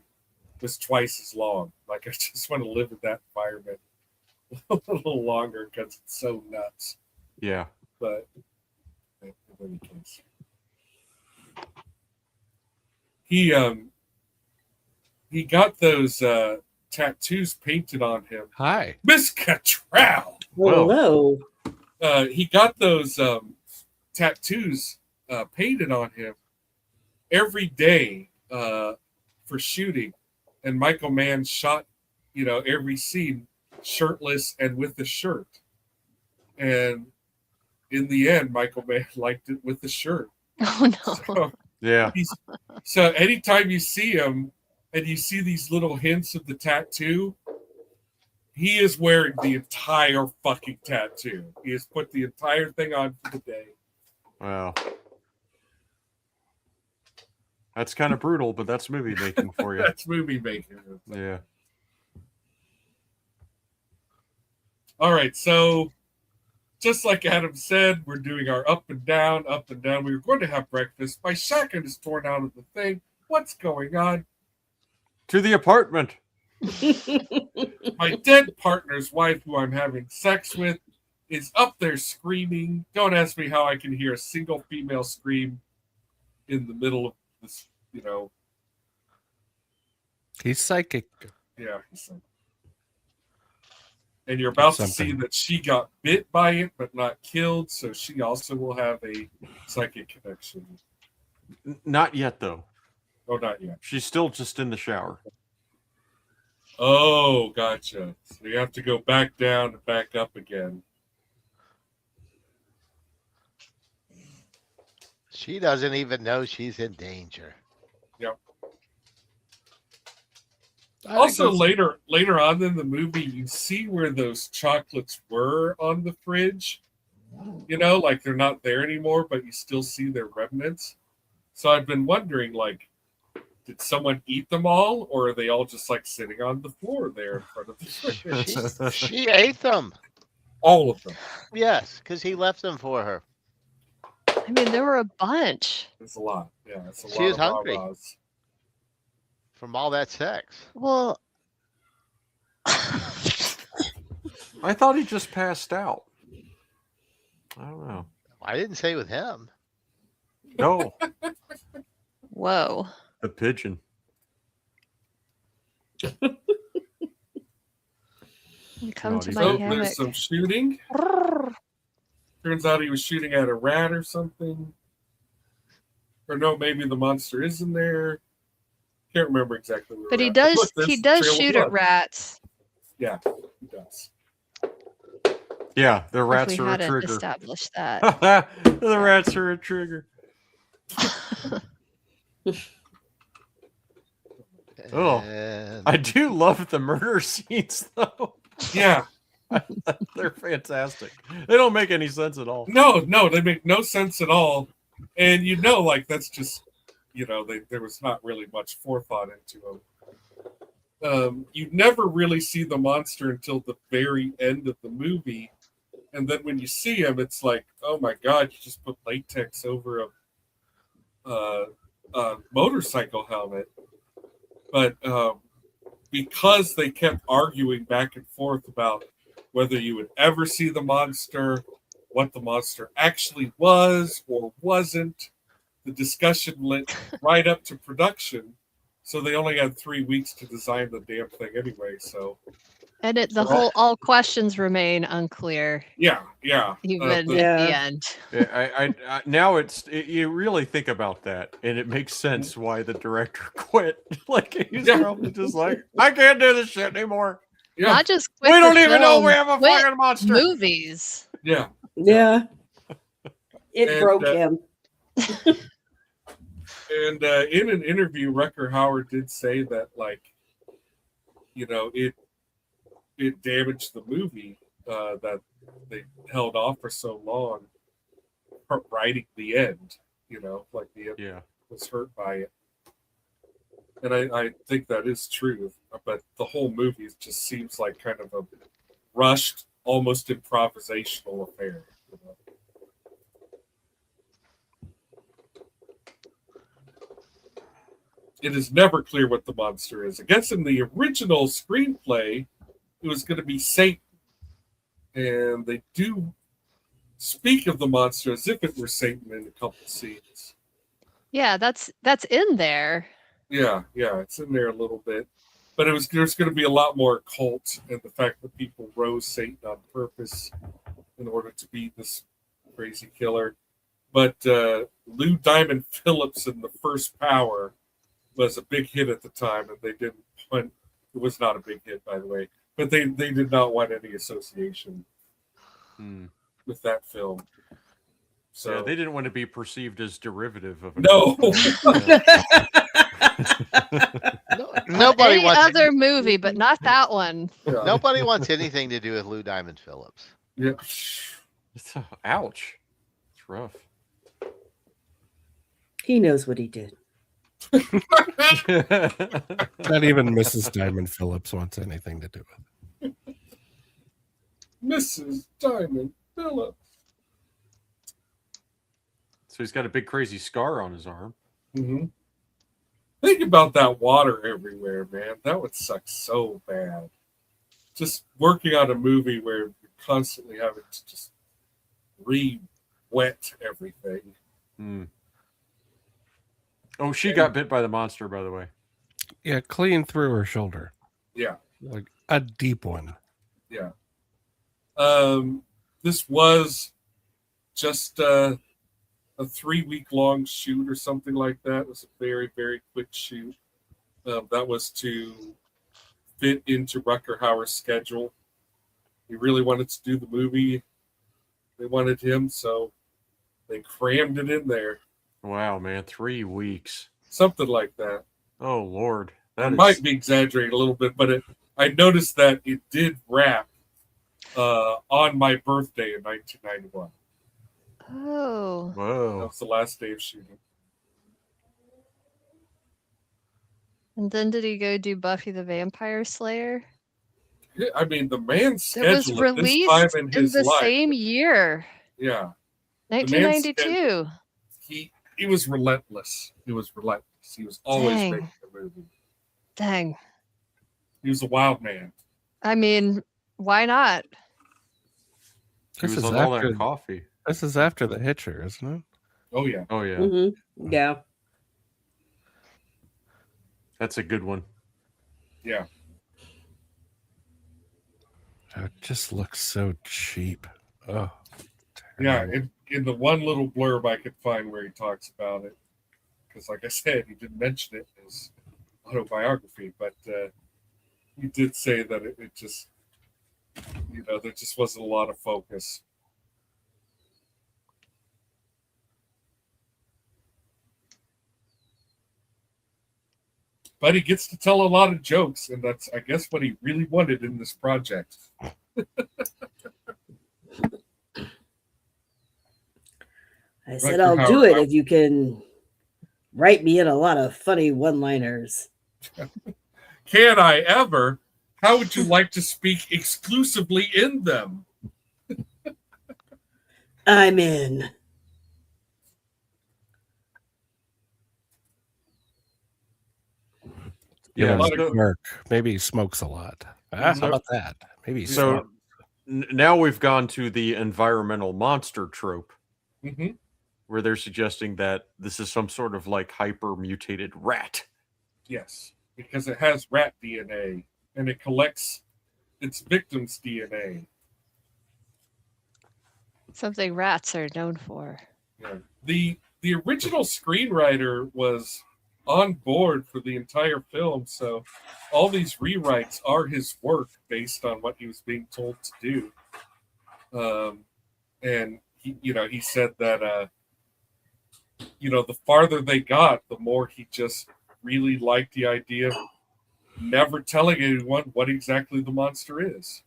was twice as long. Like I just want to live in that environment a little longer because it's so nuts. Yeah. But in any case, he got those tattoos painted on him. Hi, Miss Cattrall. Hello. He got those tattoos painted on him every day for shooting, and Michael Mann shot, every scene shirtless and with the shirt. And in the end, Michael Mann liked it with the shirt. Oh no! So, Yeah. So anytime you see him and you see these little hints of the tattoo, he is wearing the entire fucking tattoo. He has put the entire thing on for the day. Wow. That's kind of brutal, but that's movie making for you. That's movie making. Yeah. All right, so just like Adam said, we're doing our up and down, up and down. We were going to have breakfast. My shotgun is torn out of the thing. What's going on? To the apartment. My dead partner's wife, who I'm having sex with, is up there screaming. Don't ask me how I can hear a single female scream in the middle of this, he's psychic. Yeah. And you're about to see that she got bit by it, but not killed, so she also will have a psychic connection. Not yet, though. Oh, not yet. She's still just in the shower. Oh, gotcha. So you have to go back down and back up again. She doesn't even know she's in danger. Yep. Also, later on in the movie, you see where those chocolates were on the fridge. Like they're not there anymore, but you still see their remnants. So I've been wondering, like, did someone eat them all, or are they all just like sitting on the floor there in front of the fridge? She ate them. All of them. Yes, because he left them for her. I mean, there were a bunch. It's a lot. Yeah, it's a lot. She was of hungry rah-rahs. from all that sex. Well, I thought he just passed out. I don't know. I didn't say with him. No. whoa. The pigeon. Come to my So hammock. there's some shooting. Turns out he was shooting at a rat or something. Or no, maybe the monster is in there. Can't remember exactly where. But he we're at. does. Look, there's He the does trail of shoot at blood. rats. Yeah, he does. Yeah, the If rats we are a hadn't trigger. established that. The rats are a trigger. Oh, And I do love the murder scenes, though. Yeah. They're fantastic. They don't make any sense at all. No, they make no sense at all. And like that's just, there was not really much forethought into them. You never really see the monster until the very end of the movie. And then when you see him, it's like, oh my God, you just put latex over a motorcycle helmet. But because they kept arguing back and forth about whether you would ever see the monster, what the monster actually was or wasn't, the discussion went right up to production. So they only had 3 weeks to design the damn thing anyway. So, And all questions remain unclear. yeah. Even at the end. Yeah, I now you really think about that, and it makes sense why the director quit. Like he's probably just like, I can't do this shit anymore. Yeah. Not just We quit don't the even know film, we have a quit fucking monster. movies. Yeah. Yeah. It And, broke him. And in an interview, Rutger Hauer did say that, like, you know, it damaged the movie that they held off for so long, writing the end. You know, like the end was hurt by it. And I think that is true, but the whole movie just seems like kind of a rushed, almost improvisational affair. You know? It is never clear what the monster is. I guess in the original screenplay, it was going to be Satan. And they do speak of the monster as if it were Satan in a couple scenes. Yeah, that's in there. Yeah, it's in there a little bit. But there's going to be a lot more cult, and the fact that people rose Satan on purpose in order to beat this crazy killer. But Lou Diamond Phillips in the first Power was a big hit at the time, and they didn't want, it was not a big hit, by the way, but they did not want any association with that film. So yeah, they didn't want to be perceived as derivative of no. Nobody Any wants other movie, but not that one. Yeah. Nobody wants anything to do with Lou Diamond Phillips. Yeah. Ouch. It's rough. He knows what he did. Not even Mrs. Diamond Phillips wants anything to do with it. Mrs. Diamond Phillips. So he's got a big crazy scar on his arm. Mm-hmm. Think about that water everywhere, man. That would suck so bad. Just working on a movie where you're constantly having to just re-wet everything. Oh, she got bit by the monster, by the way. Yeah, clean through her shoulder. Yeah. Like a deep one. Yeah. This was just a 3-week-long shoot or something like that. It was a very, very quick shoot. That was to fit into Rutger Hauer's schedule. He really wanted to do the movie. They wanted him, so they crammed it in there. Wow, man, 3 weeks. Something like that. Oh, Lord. That might be exaggerating a little bit, but I noticed that it did wrap on my birthday in 1991. Oh. Whoa. That was the last day of shooting. And then did he go do Buffy the Vampire Slayer? Yeah, I mean, the man's schedule It was released at this time in his the life. same year. Yeah. 1992. He was relentless. He was relentless. He was always Dang. making a movie. Dang. He was a wild man. I mean, why not? He This was is on all after- that coffee. This is after The Hitcher, isn't it? Oh, yeah. Oh, yeah. Mm-hmm. Yeah. That's a good one. Yeah. It just looks so cheap. Oh. Yeah, in the one little blurb I could find where he talks about it, because like I said, he didn't mention it in his autobiography, but he did say that it just, there just wasn't a lot of focus. But he gets to tell a lot of jokes, and that's, I guess, what he really wanted in this project. I said, I'll do it if you can write me in a lot of funny one-liners. Can I ever? How would you like to speak exclusively in them? I'm in. Yeah, so- Mark. Maybe he smokes a lot. How about that? Maybe he So smokes. now we've gone to the environmental monster trope, Mm-hmm. where they're suggesting that this is some sort of like hyper mutated rat. Yes, because it has rat DNA and it collects its victim's DNA. Something rats are known for. Yeah. The original screenwriter was on board for the entire film, so all these rewrites are his work based on what he was being told to do. And he said that the farther they got, the more he just really liked the idea of never telling anyone what exactly the monster is.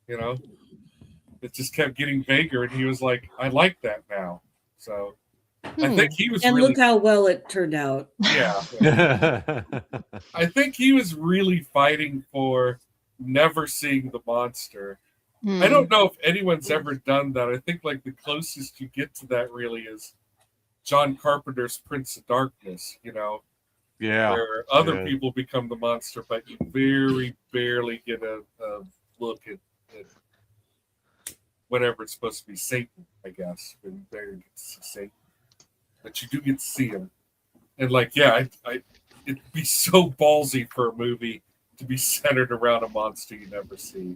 It just kept getting vaguer, and he was like, I like that now. So I think he was and look how well it turned out. Yeah. I think he was really fighting for never seeing the monster. I don't know if anyone's ever done that. I think like the closest you get to that really is John Carpenter's Prince of Darkness, where other people become the monster, but you very barely get a look at whatever it's supposed to be, Satan, I guess. But you barely get to see Satan. But you do get to see him. And it'd be so ballsy for a movie to be centered around a monster you never see.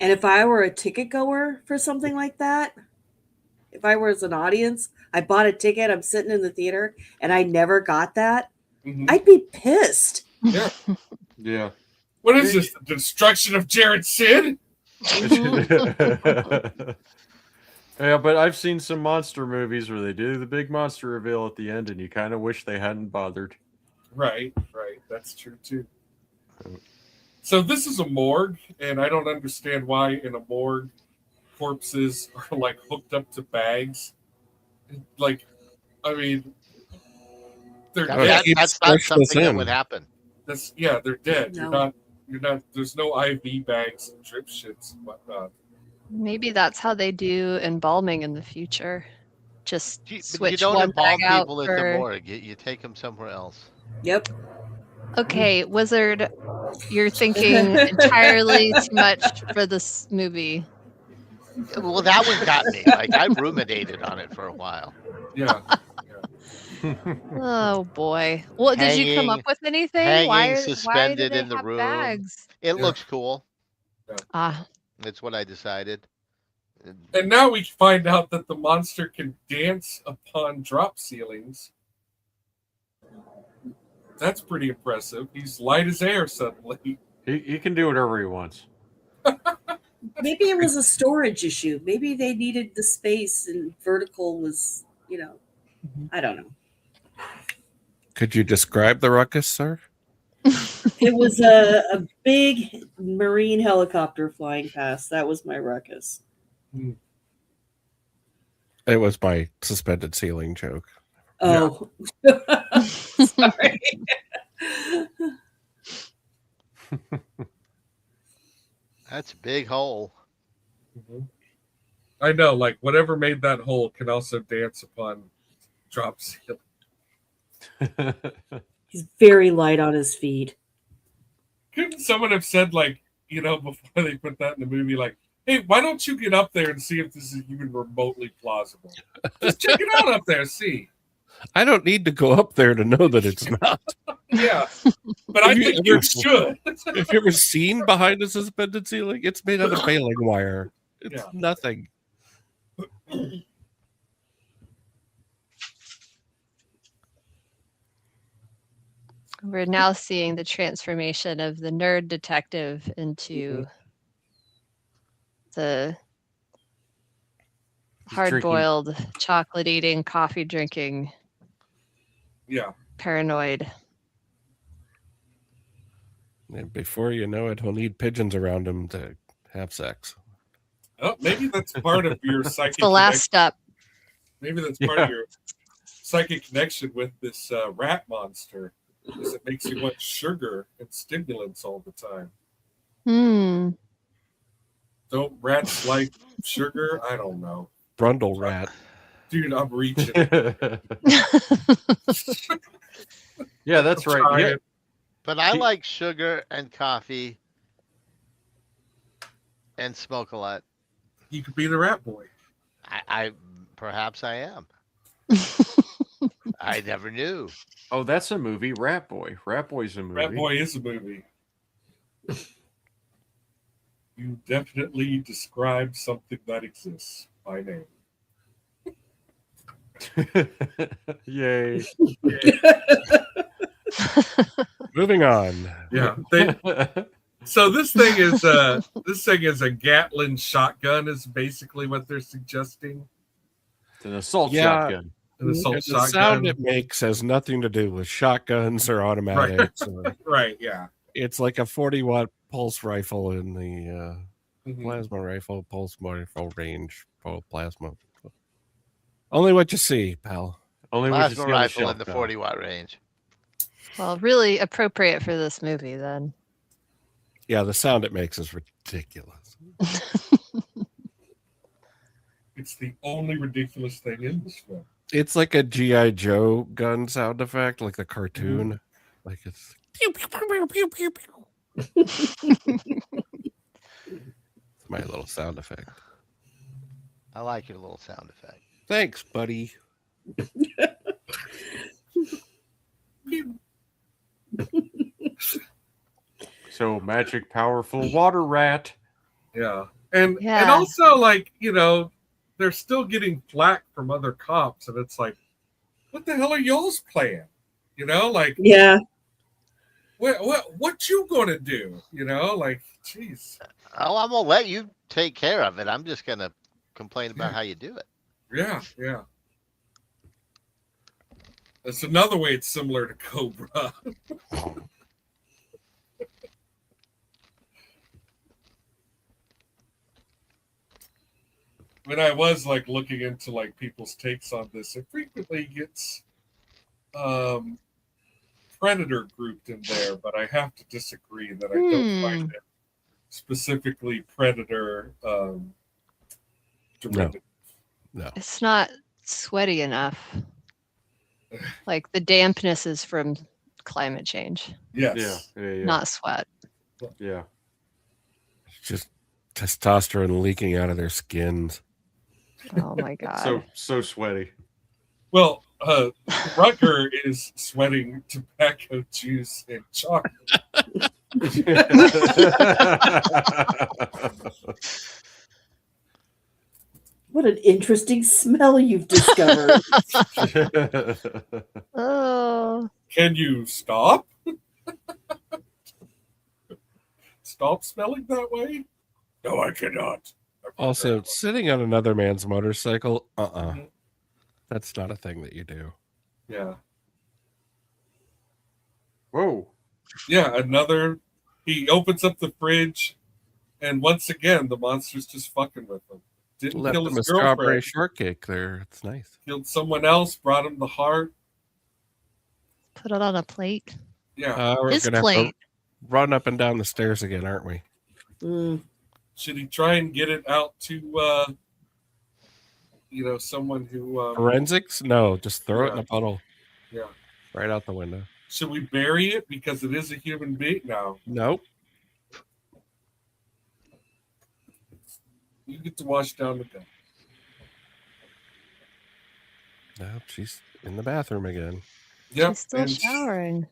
And if I were a ticket goer for something like that, if I was an audience, I bought a ticket, I'm sitting in the theater, and I never got that, I'd be pissed. Yeah. Yeah. What is this? The destruction of Jared Sid? Yeah, but I've seen some monster movies where they do the big monster reveal at the end, and you kind of wish they hadn't bothered. Right. That's true, too. So this is a morgue, and I don't understand why in a morgue corpses are, like, hooked up to bags. Like, I mean, they're dead. That's not something that would happen. They're dead. No. You're not. There's no IV bags and drip shits and whatnot. Maybe that's how they do embalming in the future. Just switch you don't one embalm bag out people at the morgue. You take them somewhere else. Yep. Okay, Wizard, you're thinking entirely too much for this movie. Well, that one got me. Like, I ruminated on it for a while. Yeah. Oh boy. Well, did you come up with anything? Why suspended do they in the have room. bags? It looks cool. Ah. That's what I decided. And now we find out that the monster can dance upon drop ceilings. That's pretty impressive. He's light as air suddenly. He can do whatever he wants. Maybe it was a storage issue. Maybe they needed the space and vertical was, I don't know. Could you describe the ruckus, sir? It was a big marine helicopter flying past. That was my ruckus. It was my suspended ceiling joke. Oh, sorry. That's a big hole. I know, like whatever made that hole can also dance upon drop ceiling. He's very light on his feet. Couldn't someone have said, like, before they put that in the movie, like, hey, why don't you get up there and see if this is even remotely plausible? Just check it out up there, see. I don't need to go up there to know that it's not. Yeah, but I think you should. Have you ever seen behind a suspended ceiling? It's made out of baling wire. It's nothing. We're now seeing the transformation of the nerd detective into the hard-boiled, chocolate-eating, coffee-drinking, paranoid. And before you know it, he'll need pigeons around him to have sex. Oh, maybe that's part of your psychic. The last step. Maybe that's part of your psychic connection with this rat monster. Because it makes you want sugar and stimulants all the time. Don't rats like sugar? I don't know. Brundle rat. Dude, I'm reaching. Yeah, that's right. Yeah. But I like sugar and coffee and smoke a lot. You could be the rat boy. I perhaps I am. I never knew. Oh, that's a movie. Rat Boy. Rat Boy's a movie. Rat Boy is a movie. You definitely described something that exists by name. Yay. Moving on. Yeah. So this thing is This thing is a Gatlin shotgun, is basically what they're suggesting. It's an assault Yeah. shotgun. An assault And the shotgun. sound it makes has nothing to do with shotguns or automatics. Right, yeah. It's like a 40-watt pulse rifle in the Mhm. plasma rifle, pulse rifle range, plasma. Only what you see, pal. Only what you Plasma see on the rifle shelf, in the pal. 40-watt range. Well, really appropriate for this movie then. Yeah, the sound it makes is ridiculous. It's the only ridiculous thing in this film. It's like a G.I. Joe gun sound effect, like the cartoon. Like it's pew, pew, pew, pew, pew, pew. It's my little sound effect. I like your little sound effect. Thanks, buddy. So magic, powerful water rat. Yeah. And Yeah. also, like, you know, they're still getting flack from other cops, and it's like, what the hell are y'all's plan? You know, like, Yeah. what you gonna do? You know, like, jeez. Oh, I'm gonna let you take care of it. I'm just gonna complain about how you do it. Yeah, yeah. That's another way it's similar to Cobra. When I was like looking into like people's takes on this, it frequently gets Predator grouped in there, but I have to disagree that I don't find it specifically Predator derivative. No. It's not sweaty enough. Like the dampness is from climate change, Yes. Yeah. not sweat. Yeah. It's just testosterone leaking out of their skins. Oh my god. So sweaty. Well, Rutger is sweating tobacco juice and chocolate. What an interesting smell you've discovered. Oh. Can you stop? Stop smelling that way? No, I cannot. Also, sitting on another man's motorcycle, that's not a thing that you do. Yeah. Whoa. Yeah, he opens up the fridge, and once again, the monster's just fucking with him. Didn't Left kill him a his strawberry girlfriend. shortcake there. It's nice. Killed someone else, brought him the heart. Put it on a plate. Yeah. We're His gonna have plate. to run up and down the stairs again, aren't we? Should he try and get it out to, someone who... Forensics? No, just throw it in a puddle. Yeah. Right out the window. Should we bury it because it is a human being now? Nope. You get to wash down the gun. No, she's in the bathroom again. Yep. She's still showering.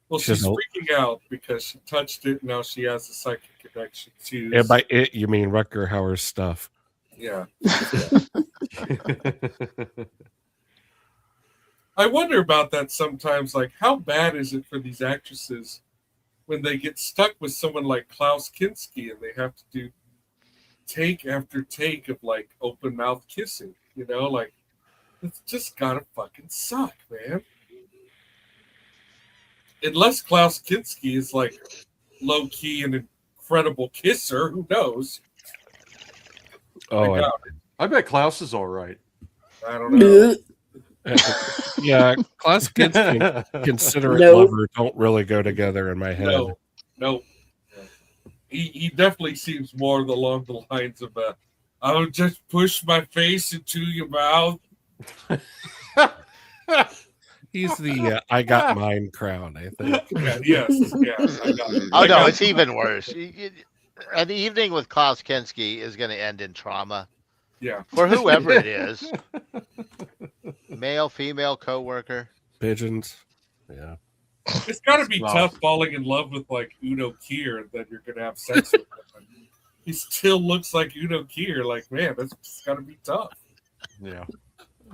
Well, she's She's- freaking out because she touched it. Now she has a psychic connection to. Yeah, by it, you mean Rutger Hauer's stuff. Yeah. I wonder about that sometimes. Like, how bad is it for these actresses when they get stuck with someone like Klaus Kinski and they have to do take after take of like open mouth kissing? You know, like, it's just gotta fucking suck, man. Unless Klaus Kinski is like low key an incredible kisser, who knows? Oh, I bet Klaus is all right. I don't know. yeah, Klaus Kinski and considerate Nope. lover don't really go together in my head. No. He definitely seems more along the lines of I would just push my face into your mouth. He's the I got mine crowd, I think. Yes, I got it. Oh no, it's even worse. An evening with Klaus Kinski is going to end in trauma. Yeah. For whoever it is, male, female, coworker, pigeons. Yeah, it's got to be Wow. tough falling in love with like Uno Kier, and then you're gonna have sex with him. He still looks like Uno Kier. Like, man, that's got to be tough. Yeah.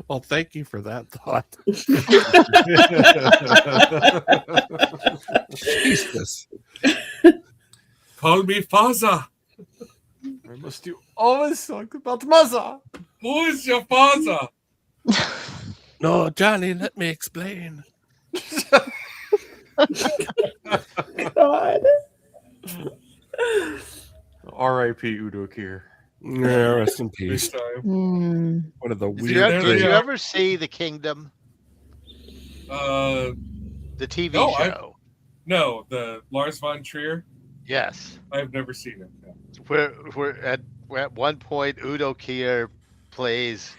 Well, thank you for that thought. Jesus. Call me father. I must do always talk about mother. Who is your father? No, Johnny, let me explain. God. R.I.P. Udo Kier. Yeah, rest in peace. This time. One of the Did weird you things. ever see The Kingdom, Uh, the TV No, show? no, the Lars von Trier. Yes. I've never seen it. No. Where at one point Udo Kier plays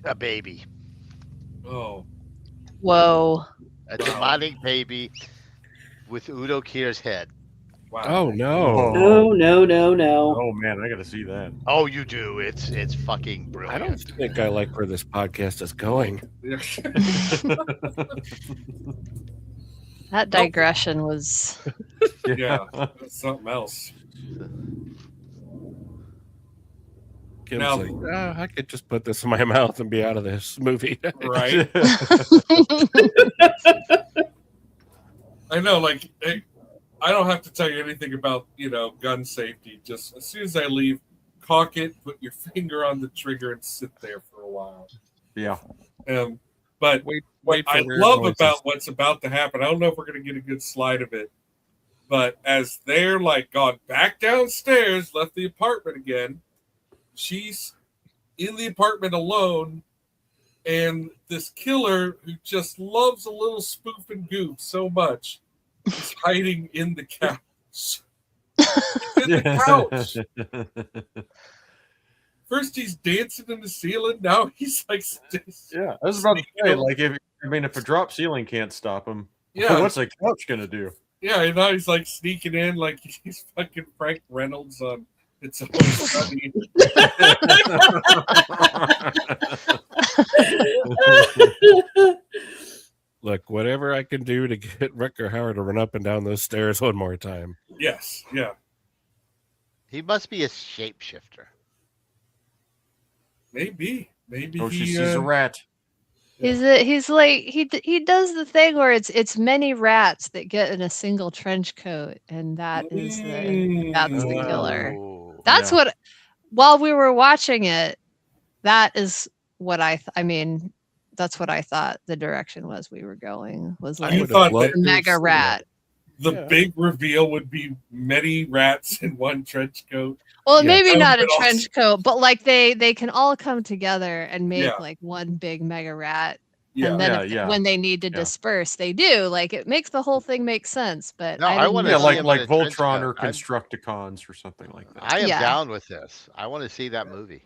a baby, Oh, Whoa. a demonic baby with Udo Kier's head. wow. Oh no! Oh, no, no, no. Oh man, I got to see that. Oh, you do. It's fucking brilliant. I don't think I like where this podcast is going. That digression was. Yeah, that's something else. Kim's Now- like, oh, I could just put this in my mouth and be out of this movie. Right? I know, like, I don't have to tell you anything about, gun safety. Just as soon as I leave, cock it, put your finger on the trigger, and sit there for a while. Yeah. But Wait what for I weird love noises. about what's about to happen, I don't know if we're going to get a good slide of it, but as they're like gone back downstairs, left the apartment again, she's in the apartment alone, and this killer who just loves a little spoof and goof so much is hiding in the couch. In the couch. First he's dancing in the ceiling, now he's like Yeah, I was about to say, like, if a drop ceiling can't stop him, Yeah. what's a couch gonna do? Yeah, and now he's like sneaking in like he's fucking Frank Reynolds on It's Always Sunny. Look, whatever I can do to get Rutger Hauer to run up and down those stairs one more time. Yes, yeah. He must be a shapeshifter. Maybe Oh, she he sees a rat. He's like he does the thing where it's many rats that get in a single trench coat, and that's the killer. Oh. That's what. While we were watching it, that is what I mean. That's what I thought the direction was we were going. Was like You thought loved that to have mega seen rat. the Yeah. big reveal would be many rats in one trench coat. Well, Yeah. maybe That not a would've been trench coat, but like they can all come together and make Yeah. like one big mega rat. Yeah. And then Yeah, if, yeah. when they need to Yeah. disperse, they do. Like it makes the whole thing make sense. But No, I didn't wanna Yeah, see know- him like in a trench Voltron or coat. Constructicons or something like that. I am Yeah. down with this. I want to see that movie.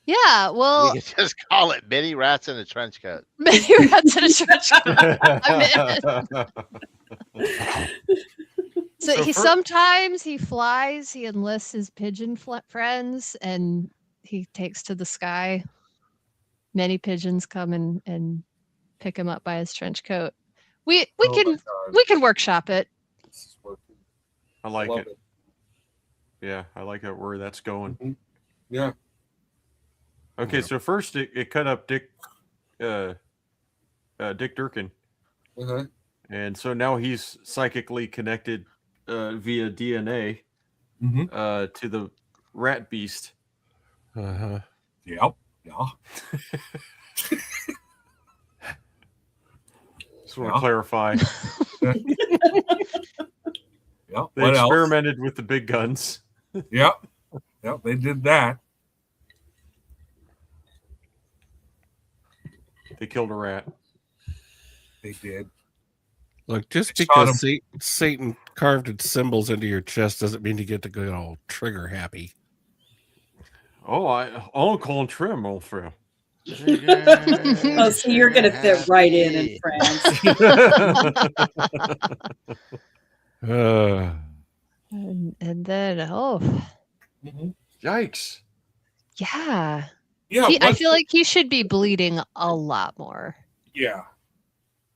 Yeah, well, We can just call it Many Rats in a Trench Coat. many rats in a trench coat. So he sometimes he flies. He enlists his pigeon friends, and he takes to the sky. Many pigeons come and pick him up by his trench coat. We Oh my can God, we can workshop it. this is working. I like Love it. Yeah, I like it where that's going. Yeah. Okay, so first it cut up Dick Durkin, Uh-huh. and so now he's psychically connected via DNA Mhm. to the rat beast. Uh-huh. Yep. Yeah. Just want Yeah. to clarify. Yeah. They What else? experimented with the big guns. Yep. Yep. They did that. They killed a rat. They did. Look, just They shot because Satan carved its symbols into your chest doesn't mean you get to go all trigger happy. Oh, I'll call him Trim, old friend. Oh, so you're going to fit right in France. And then Yikes. yeah. Yeah. I once- feel like he should be bleeding a lot more. Yeah.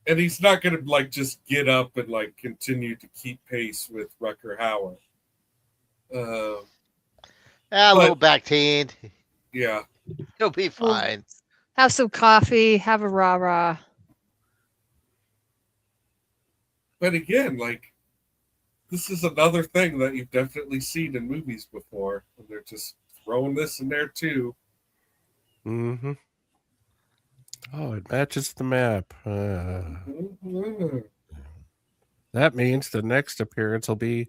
And he's not going to like just get up and like continue to keep pace with Rutger Hauer. A little back teen. Yeah. He'll be fine. Have some coffee, have a rah-rah. But again, like this is another thing that you've definitely seen in movies before. And they're just throwing this in there too. Mm-hmm. Oh, it matches the map. That means the next appearance will be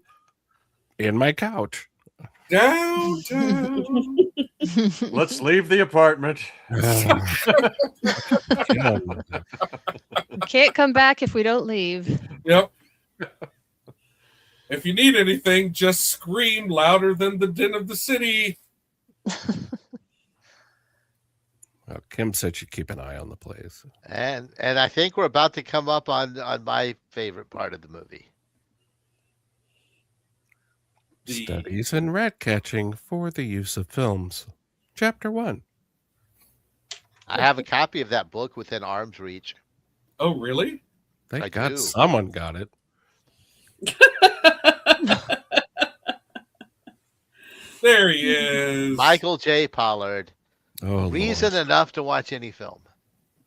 in my couch. Downtown. Let's leave the apartment. Can't come back if we don't leave. Yep. If you need anything, just scream louder than the din of the city. Well, Kim said she'd keep an eye on the place. And I think we're about to come up on my favorite part of the movie. Studies in rat catching for the use of films. Chapter 1. I have a copy of that book within arm's reach. Oh, really? Thank God someone got it. There he is. Michael J. Pollard. Oh, Reason Lord. enough to watch any film.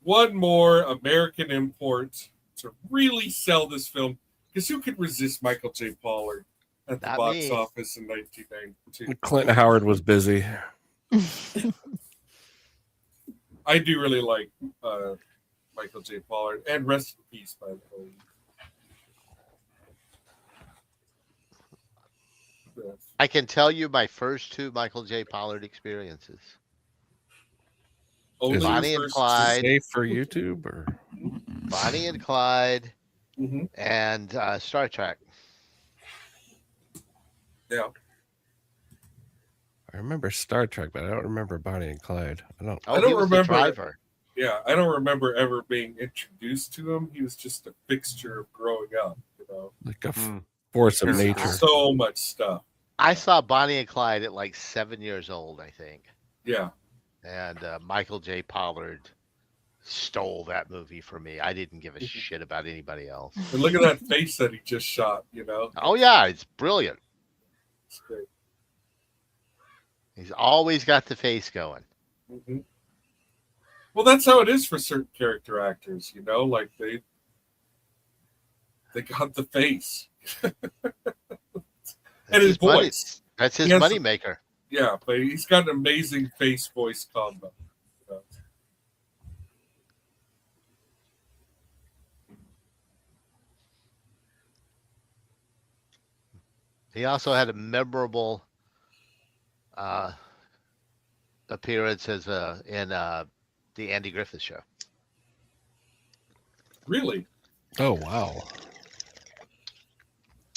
One more American import to really sell this film. Because who could resist Michael J. Pollard at the Not box me. office in 1992? Clint Howard was busy. I do really like Michael J. Pollard. And rest in peace, by the way. I can tell you my first two Michael J. Pollard experiences. Only Is Bonnie your and first- Clyde. Safe for YouTube or Bonnie and Clyde Mhm. and Star Trek. Yeah. I remember Star Trek, but I don't remember Bonnie and Clyde. I don't. Oh, I don't he was the remember- driver. Yeah, I don't remember ever being introduced to him. He was just a fixture of growing up, you know. Like a force of There's nature. so much stuff. I saw Bonnie and Clyde at like 7 years old, I think. Yeah. And Michael J. Pollard stole that movie for me. I didn't give a shit about anybody else. And look at that face that he just shot, you know. Oh, yeah, it's brilliant. It's great. He's always got the face going. Mm-hmm. Well, that's how it is for certain character actors, you know, like they got the face. And his money- voice. That's his He has- moneymaker. Yeah, but he's got an amazing face-voice combo. You know? He also had a memorable appearance as in the Andy Griffith Show. Really? Oh, wow.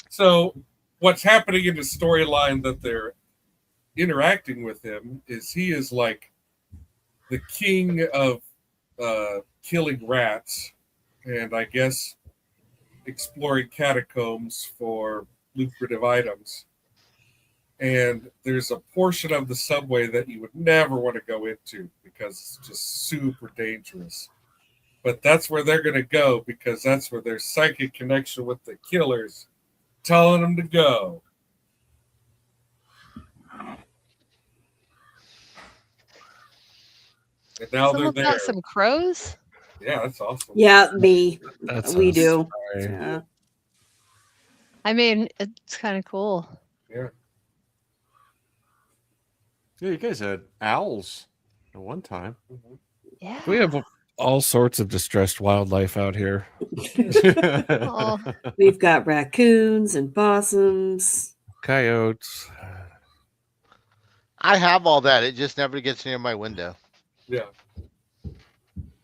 So what's happening in the storyline that they're interacting with him is he is like the king of killing rats and I guess exploring catacombs for lucrative items. And there's a portion of the subway that you would never want to go into because it's just super dangerous. But that's where they're going to go because that's where their psychic connection with the killers telling them to go. And now Someone they're there. got some crows. Yeah, that's awesome. Yeah, me. That's We us. do. Sorry. Yeah. I mean, it's kind of cool. Yeah. Yeah, you guys had owls at one time. Yeah. We have all sorts of distressed wildlife out here. Oh, We've got raccoons and possums. Coyotes. I have all that. It just never gets near my window. Yeah.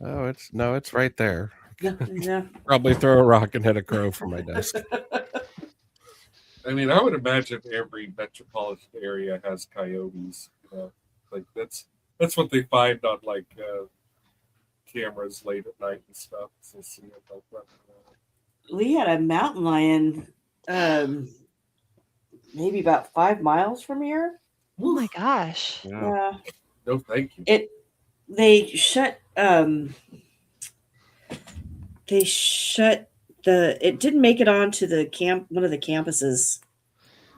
Oh, it's right there. Yeah. Probably throw a rock and hit a crow from my desk. I mean, I would imagine every metropolitan area has coyotes. You know, like that's what they find on like cameras late at night and stuff. So see it like running around. We had a mountain lion maybe about 5 miles from here. oh my gosh. Yeah. No, thank you. They shut it didn't make it onto the one of the campuses,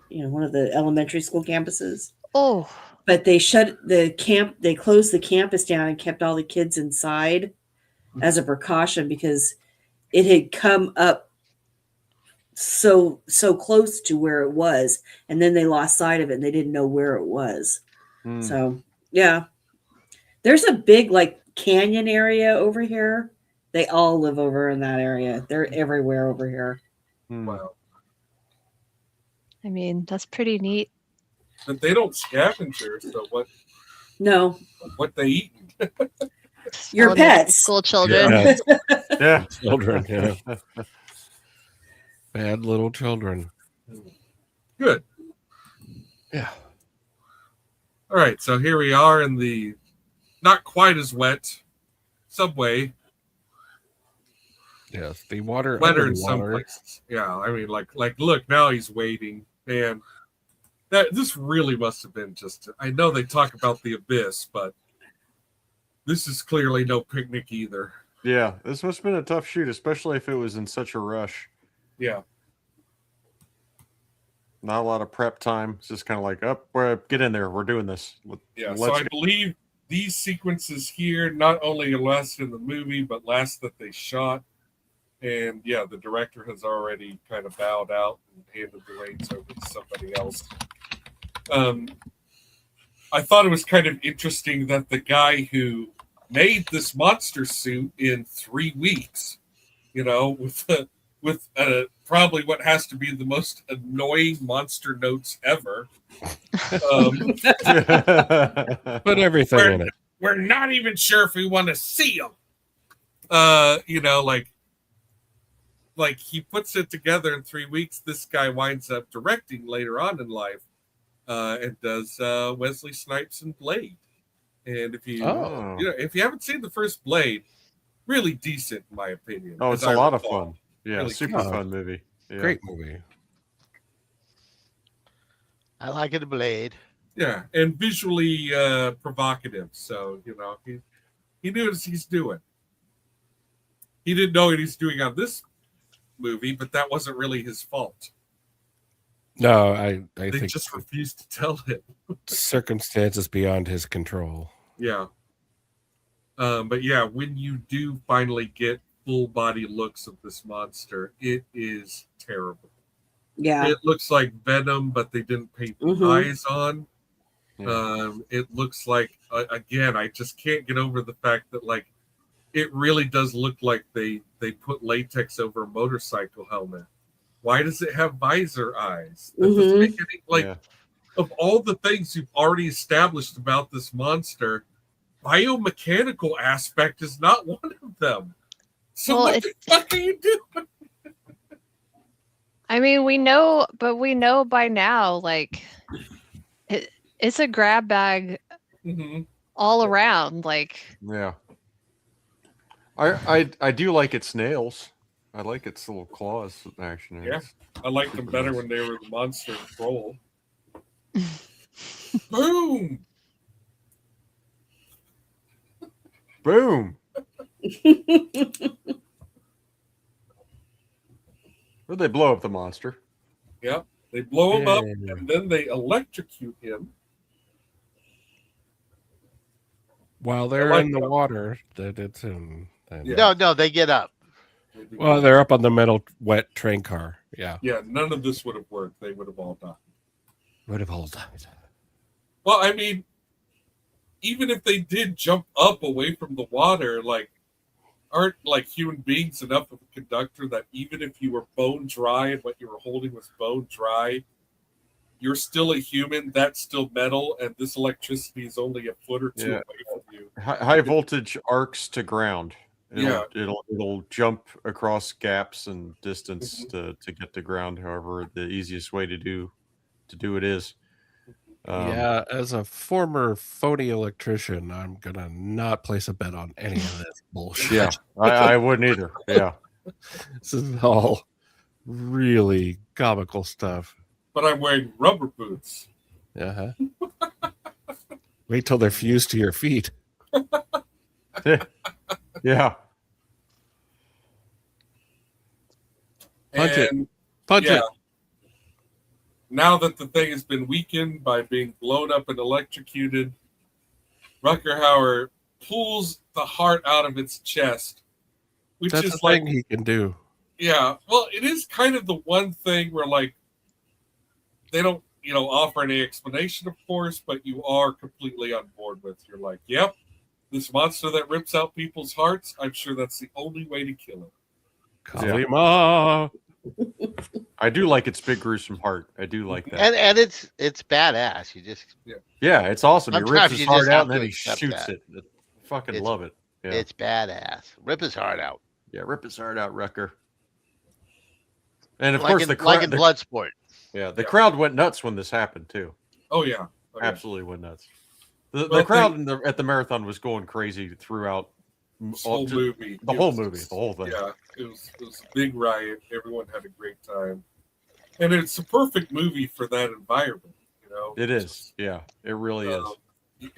one of the elementary school campuses. Oh, But they shut the camp, they closed the campus down and kept all the kids inside as a precaution because it had come up so close to where it was, and then they lost sight of it and they didn't know where it was. So yeah, there's a big like canyon area over here. They all live over in that area. They're everywhere over here. Wow. I mean, that's pretty neat. But they don't scavenger, so what they eat? Your pets. School children. Yeah. Children, yeah. Bad little children. Good. Yeah. All right, so here we are in the not quite as wet subway. Yes, the water Wetter in some places. Yeah, I mean, like look, now he's waiting, and this really must have been just. I know they talk about the abyss, but this is clearly no picnic either. Yeah, this must have been a tough shoot, especially if it was in such a rush. Yeah. Not a lot of prep time. It's just kind of like, get in there. We're doing this. So I believe these sequences here not only last in the movie, but last that they shot. And yeah, the director has already kind of bowed out and handed the reins over to somebody else. I thought it was kind of interesting that the guy who made this monster suit in 3 weeks, with probably what has to be the most annoying monster notes ever. Put everything in it. We're not even sure if we want to see them. Like he puts it together in 3 weeks. This guy winds up directing later on in life, and does Wesley Snipes and Blade. And if you haven't seen the first Blade, really decent in my opinion. Oh, it's a lot of fun. Yeah, really super fun movie. Yeah. Great movie. I like it, Blade. Yeah, and visually provocative. So he knew what he's doing. He didn't know what he's doing on this movie, but that wasn't really his fault. No, I they think just refused to tell him. Circumstances beyond his control. Yeah. But yeah, when you do finally get full body looks of this monster, it is terrible. Yeah. It looks like Venom, but they didn't paint the eyes on. Yeah. It looks like, again, I just can't get over the fact that, like, it really does look like they put latex over a motorcycle helmet. Why does it have visor eyes? That doesn't make any, of all the things you've already established about this monster, biomechanical aspect is not one of them. So what the fuck are you doing? I mean, we know by now, like, it's a grab bag all around. Like, yeah. I do like its nails. I like its little claws action. Yeah, I liked them better when they were the monster troll. Boom! Boom! Where'd they blow up the monster? Yeah, they blow him up and then they electrocute him. While they're in the water, that it's in. No, they get up. Well, they're up on the metal wet train car. Yeah. Yeah, none of this would have worked. They would have all died. Well, I mean, even if they did jump up away from the water, like, aren't like human beings enough of a conductor that even if you were bone dry and what you were holding was bone dry, you're still a human, that's still metal, and this electricity is only a foot or two away from you. High voltage arcs to ground. It'll jump across gaps and distance to get to ground. However, the easiest way to do it is. As a former phony electrician, I'm gonna not place a bet on any of this bullshit. Yeah, I wouldn't either. Yeah, this is all really comical stuff. But I'm wearing rubber boots. Wait till they're fused to your feet. Yeah. Punch it. Now that the thing has been weakened by being blown up and electrocuted, Rutger Hauer pulls the heart out of its chest, which That's is the like thing he can do. Yeah, well, it is kind of the one thing where like they don't, offer any explanation, of course, but you are completely on board with. You're like, yep, this monster that rips out people's hearts. I'm sure that's the only way to kill him. Kalima. I do like its big gruesome heart. I do like that. And it's badass. You just yeah, it's awesome. He rips Sometimes his you heart just out have and then to he accept shoots that. it. Fucking It's- love it. Yeah. it's badass. Rip his heart out. Yeah, rip his heart out, Rutger. And of Like course, in, the like crowd, in Bloodsport. the crowd went nuts when this happened too. Oh yeah, Absolutely went nuts. The Well, crowd at the marathon was going crazy throughout This whole movie. the It whole was movie, just- the whole thing. Yeah, it was a big riot. Everyone had a great time, and it's a perfect movie for that environment. It is. Yeah, it really is.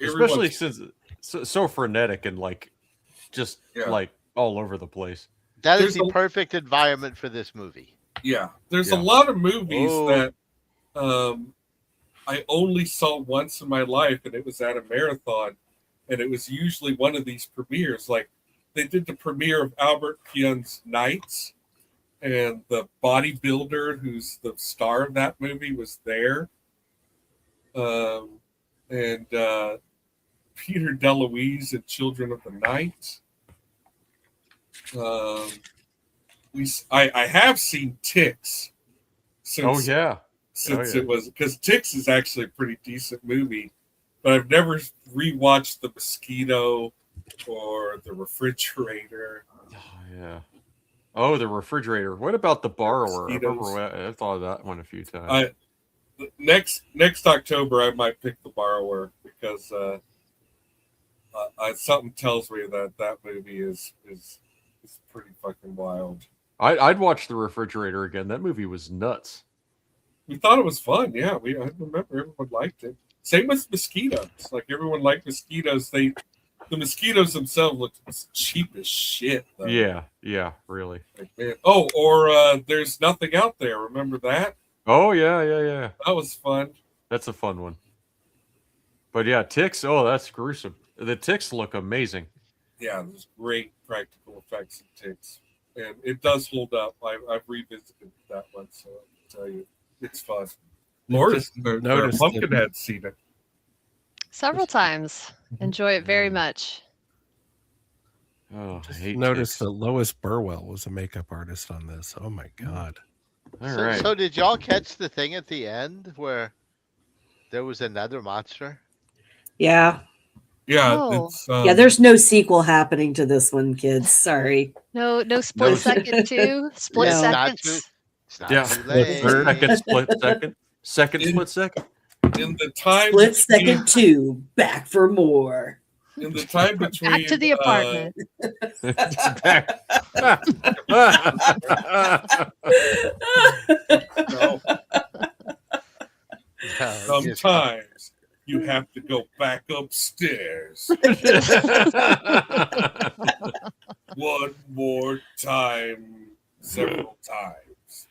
Everyone's- Especially since it's so frenetic and like just like all over the place. That There's is the a- perfect environment for this movie. Yeah, there's Yeah. a lot of movies Oh. that I only saw once in my life, and it was at a marathon, and it was usually one of these premieres. Like they did the premiere of Albert Pyun's Nights, and the bodybuilder who's the star of that movie was there, and Peter DeLuise in Children of the Night. I have seen Ticks. Oh yeah. Since yeah. it was, because Ticks is actually a pretty decent movie, but I've never rewatched The Mosquito or The Refrigerator. Oh, yeah. Oh, the refrigerator. What about the borrower? Mosquitoes. I thought of that one a few times. Next October, I might pick The Borrower because something tells me that movie is pretty fucking wild. I'd watch the refrigerator again. That movie was nuts. We thought it was fun. Yeah, I remember everyone liked it. Same with Mosquitoes. Like everyone liked Mosquitoes. The mosquitoes themselves looked cheap as shit. Though. Yeah, really. Like, man. Oh, or There's Nothing Out There. Remember that? Oh yeah. That was fun. That's a fun one. But yeah, Ticks. Oh, that's gruesome. The Ticks look amazing. Yeah, there's great practical effects in Ticks, and it does hold up. I've revisited that one, so I can tell you, it's fun. Laura's noticed Pumpkinhead's seen it. Several times. Enjoy it very much. Oh, I Just hate noticed Ticks. that Lois Burwell was a makeup artist on this. Oh my god. All So, right. so did y'all catch the thing at the end where there was another monster? Yeah. Yeah, Oh. it's Yeah, there's no sequel happening to this one, kids. Sorry. No split No. second too. Split No. Not too- seconds. It's not Yeah. too Split late. third. Second split second. in the time Split between- second 2, back for more. in the time between Back to the apartment. No. No, just- sometimes you have to go back upstairs one more time, several times.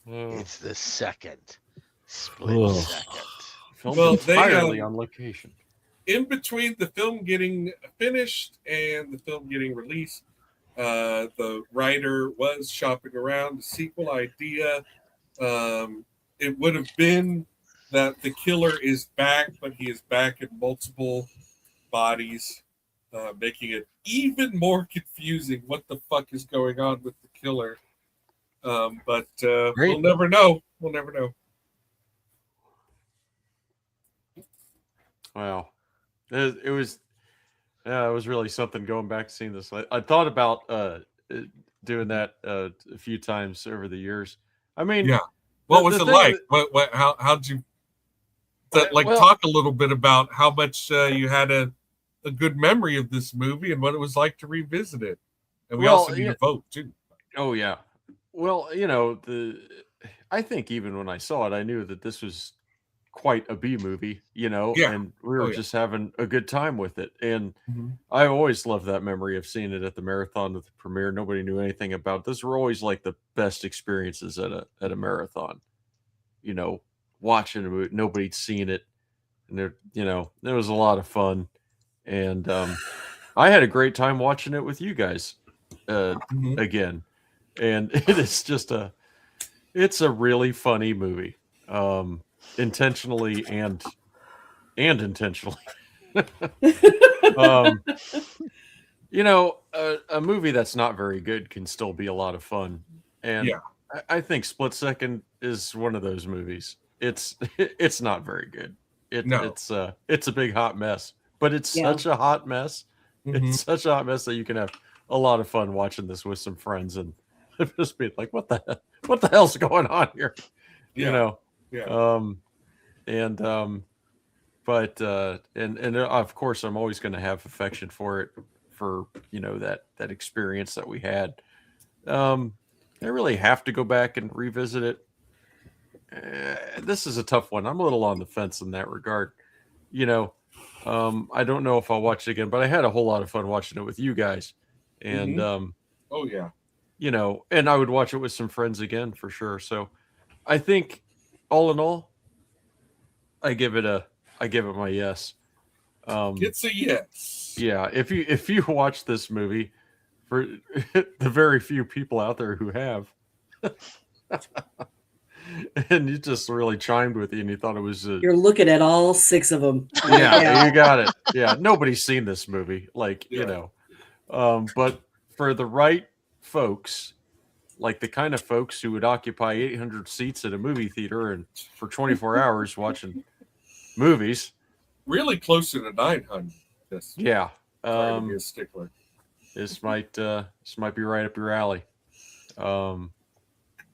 It's the second split Ugh. second. Filmed Well, they, entirely on location. In between the film getting finished and the film getting released, the writer was shopping around the sequel idea. It would have been that the killer is back, but he is back in multiple bodies, making it even more confusing what the fuck is going on with the killer. But we'll never know. We'll never know. Wow. It was really something going back to seeing this. I thought about doing that a few times over the years. I mean, Yeah. What the was it thing like? How'd you Well- talk a little bit about how much you had a good memory of this movie and what it was like to revisit it? And we Well, also need yeah. a vote too. Oh yeah. Well, I think even when I saw it, I knew that this was quite a B movie, Yeah. and we were Oh, yeah. just having a good time with it. And Mhm. I always loved that memory of seeing it at the marathon at the premiere. Nobody knew anything about it. Those were always like the best experiences at a marathon. Watching a movie, nobody'd seen it, and it was a lot of fun. And I had a great time watching it with you guys Mhm. again. and it is just it's a really funny movie, intentionally and intentionally. You know, a movie that's not very good can still be a lot of fun, and Yeah. I think Split Second is one of those movies. It's not very good. No. It's a big hot mess, but it's Yeah. such a hot mess. Mhm. It's such a hot mess that you can have a lot of fun watching this with some friends and just be like, what the hell's going on here? Yeah. You know. Yeah. But of course I'm always going to have affection for it, for that experience that we had. I really have to go back and revisit it. This is a tough one. I'm a little on the fence in that regard. I don't know if I'll watch it again, but I had a whole lot of fun watching it with you guys, and Oh yeah. and I would watch it with some friends again for sure. So I think all in all, I give it my yes. It's a yes. Yeah, if you watch this movie, for the very few people out there who have, and you just really chimed with you, and you thought it was You're looking at all 6 of them. yeah, you got it. Yeah, nobody's seen this movie, Yeah. but for the right folks, like the kind of folks who would occupy 800 seats at a movie theater and for 24 hours watching movies, Really closer to 900. Yes. yeah, Sorry to be a stickler. this might be right up your alley.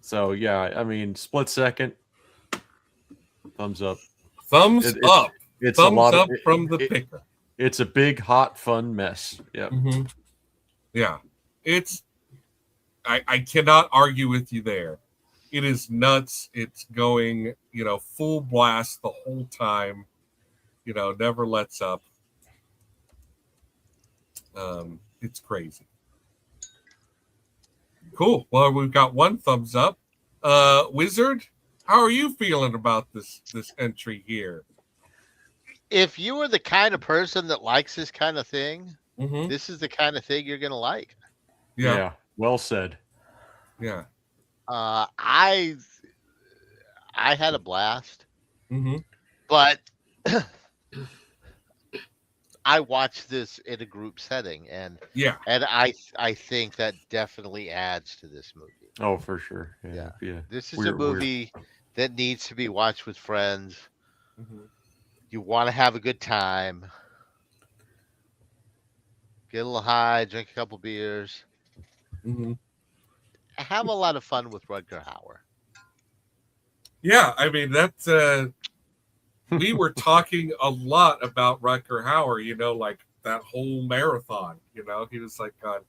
So yeah, I mean, Split Second, thumbs up. Thumbs up. It's Thumbs a lot up of, from the picker. It's a big, hot, fun mess. Yeah. Mm-hmm. Yeah. I cannot argue with you there. It is nuts. It's going, full blast the whole time. Never lets up. It's crazy. Cool. Well, we've got one thumbs up. Wizard, how are you feeling about this entry here? If you are the kind of person that likes this kind of thing, Mm-hmm. this is the kind of thing you're going to like. Yeah. Well said. Yeah. I had a blast, Mm-hmm. but I watched this in a group setting, and I think that definitely adds to this movie. Oh, for sure. Yeah. This is a movie that needs to be watched with friends. Mm-hmm. You want to have a good time, get a little high, drink a couple beers, have a lot of fun with Rutger Hauer. Yeah, I mean that's we were talking a lot about Rutger Hauer, like that whole marathon. He was like on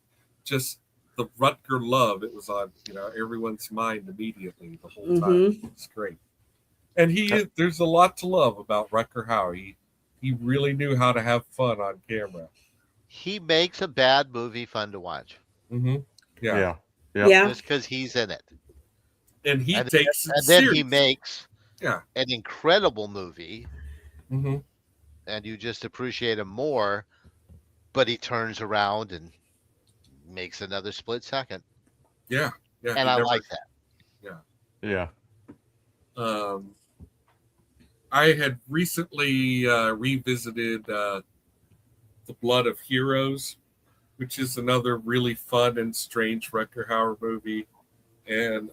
just the Rutger love. It was on everyone's mind immediately the whole time. It's great, and there's a lot to love about Rutger Hauer. He really knew how to have fun on camera. He makes a bad movie fun to watch. Mm-hmm. Yeah. Just because he's in it. And he takes it and serious. Then he makes an incredible movie, and you just appreciate him more, but he turns around and makes another Split Second. Yeah. And I like that. Yeah. I had recently revisited The Blood of Heroes, which is another really fun and strange Rutger Hauer movie. And,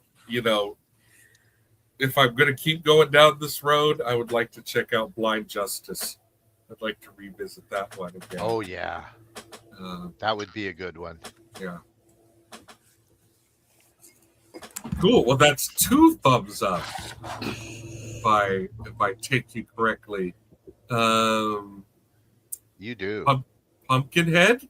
if I'm going to keep going down this road, I would like to check out Blind Justice. I'd like to revisit that one again. Oh, yeah. That would be a good one. Yeah. Cool. Well, that's 2 thumbs up. If I take you correctly. You do. Pumpkinhead?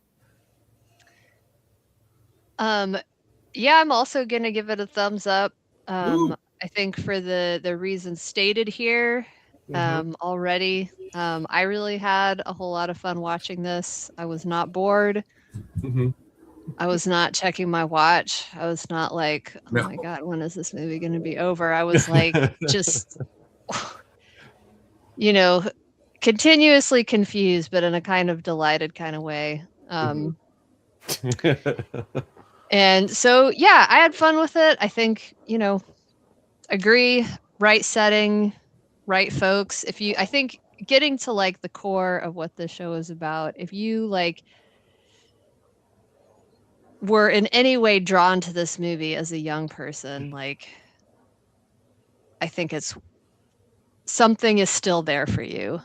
Yeah, I'm also gonna give it a thumbs up. I think for the reasons stated here already. I really had a whole lot of fun watching this. I was not bored. I was not checking my watch. I was not like, oh my God, when is this movie going to be over? I was like, just, continuously confused, but in a kind of delighted kind of way. And so, yeah, I had fun with it. I think, agree, right setting, right folks. I think getting to like the core of what the show is about, if you like were in any way drawn to this movie as a young person, like I think it's something is still there for you,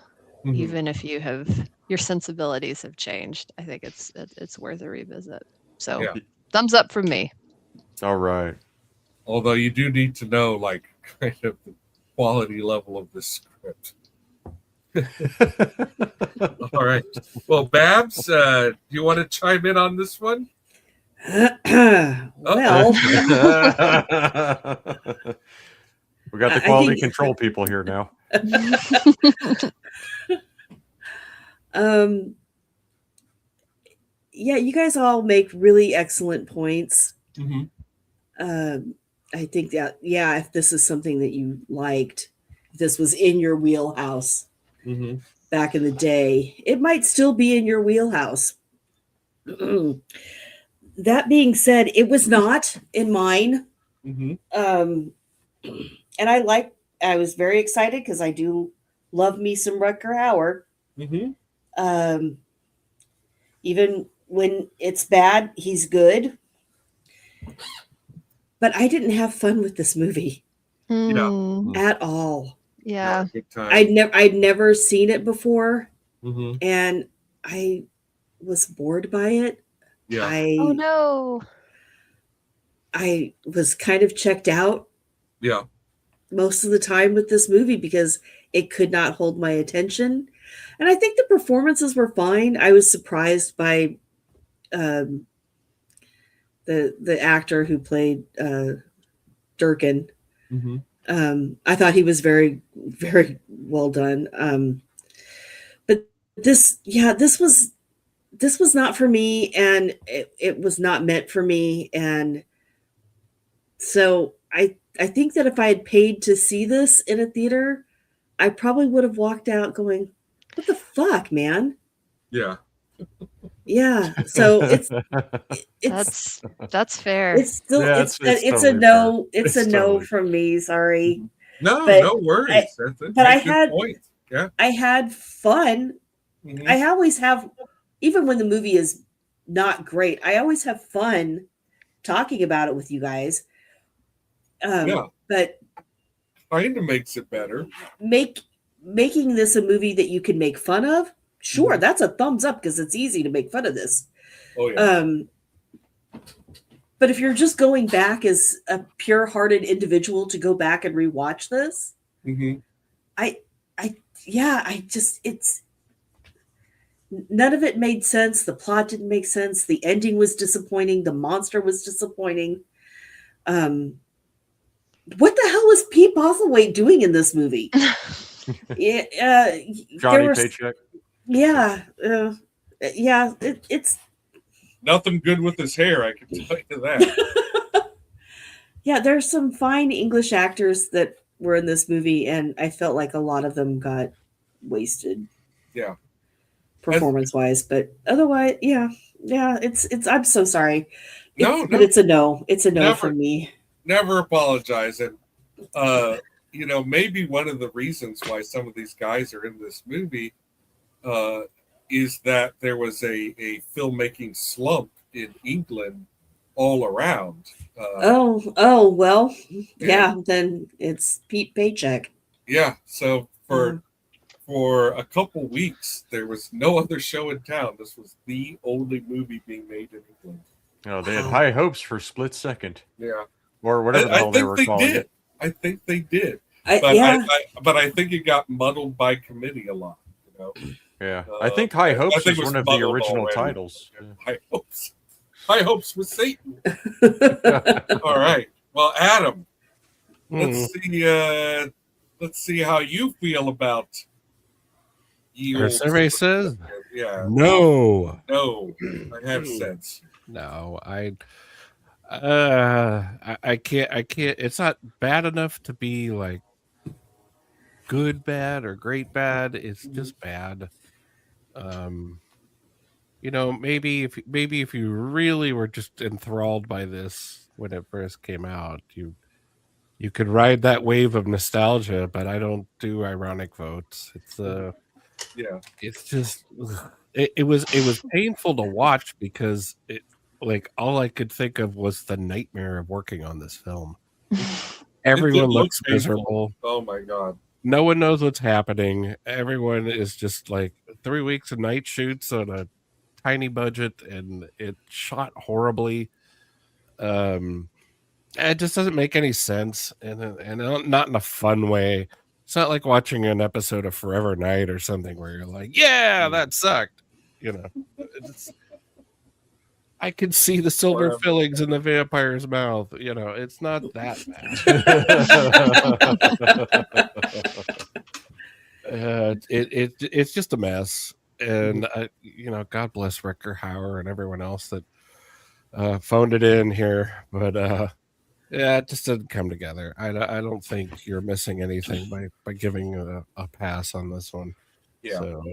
even if your sensibilities have changed. I think it's worth a revisit. So thumbs up from me. All right. Although you do need to know, like, kind of the quality level of the script. All right. Well, Babs, do you want to chime in on this one? Well, we got the quality control people here now. Yeah, you guys all make really excellent points. I think that, yeah, if this is something that you liked, if this was in your wheelhouse back in the day, it might still be in your wheelhouse. That being said, it was not in mine. And I was very excited because I do love me some Rutger Hauer. Even when it's bad, he's good. But I didn't have fun with this movie at all. Yeah, I'd never seen it before, and I was bored by it. Oh no! I was kind of checked out. Yeah. Most of the time with this movie because it could not hold my attention, and I think the performances were fine. I was surprised by the actor who played Durkin. I thought he was very, very well done. But this was not for me, and it was not meant for me. And so I think that if I had paid to see this in a theater, I probably would have walked out going, "What the fuck, man?" Yeah. Yeah. So that's fair. It's still it's a no. It's a no from me. Sorry. No worries. But I had fun. I always have, even when the movie is not great, I always have fun talking about it with you guys. But kind of makes it better. Making this a movie that you can make fun of, sure, that's a thumbs up because it's easy to make fun of this. Oh yeah. But if you're just going back as a pure-hearted individual to go back and rewatch this, it's none of it made sense. The plot didn't make sense. The ending was disappointing. The monster was disappointing. What the hell was Pete Postlethwaite doing in this movie? Johnny Paycheck. Yeah, it's nothing good with his hair, I can tell you that. Yeah, there's some fine English actors that were in this movie, and I felt like a lot of them got wasted. Yeah. Performance-wise, but otherwise, yeah, it's I'm so sorry. But it's a no. It's a no from me. Never apologize. And maybe one of the reasons why some of these guys are in this movie is that there was a filmmaking slump in England all around. Well, then it's Pete Paycheck. Yeah, so for a couple weeks there was no other show in town. This was the only movie being made in England. Oh, they had high hopes for Split Second. Yeah. Or whatever the hell they were calling it. I think they did. But I think it got muddled by committee a lot. Yeah, I think High Hopes was one of the original titles. Yeah. High Hopes with Satan. All right. Well, Adam, let's see how you feel about Our survey says, yeah, no. I have sense. No, I can't. It's not bad enough to be like good bad or great bad. It's just bad. maybe if you really were just enthralled by this when it first came out, you could ride that wave of nostalgia. But I don't do ironic votes. It's just it was painful to watch because all I could think of was the nightmare of working on this film. Everyone looks miserable. Oh my god. No one knows what's happening. Everyone is just like 3 weeks of night shoots on a tiny budget, and it shot horribly. It just doesn't make any sense, and not in a fun way. It's not like watching an episode of Forever Night or something where you're like, yeah, that sucked. I could see the silver fillings in the vampire's mouth. It's not that bad. It's just a mess. And, God bless Rutger Hauer and everyone else that phoned it in here. But, it just didn't come together. I don't think you're missing anything by giving a pass on this one. Yeah. So,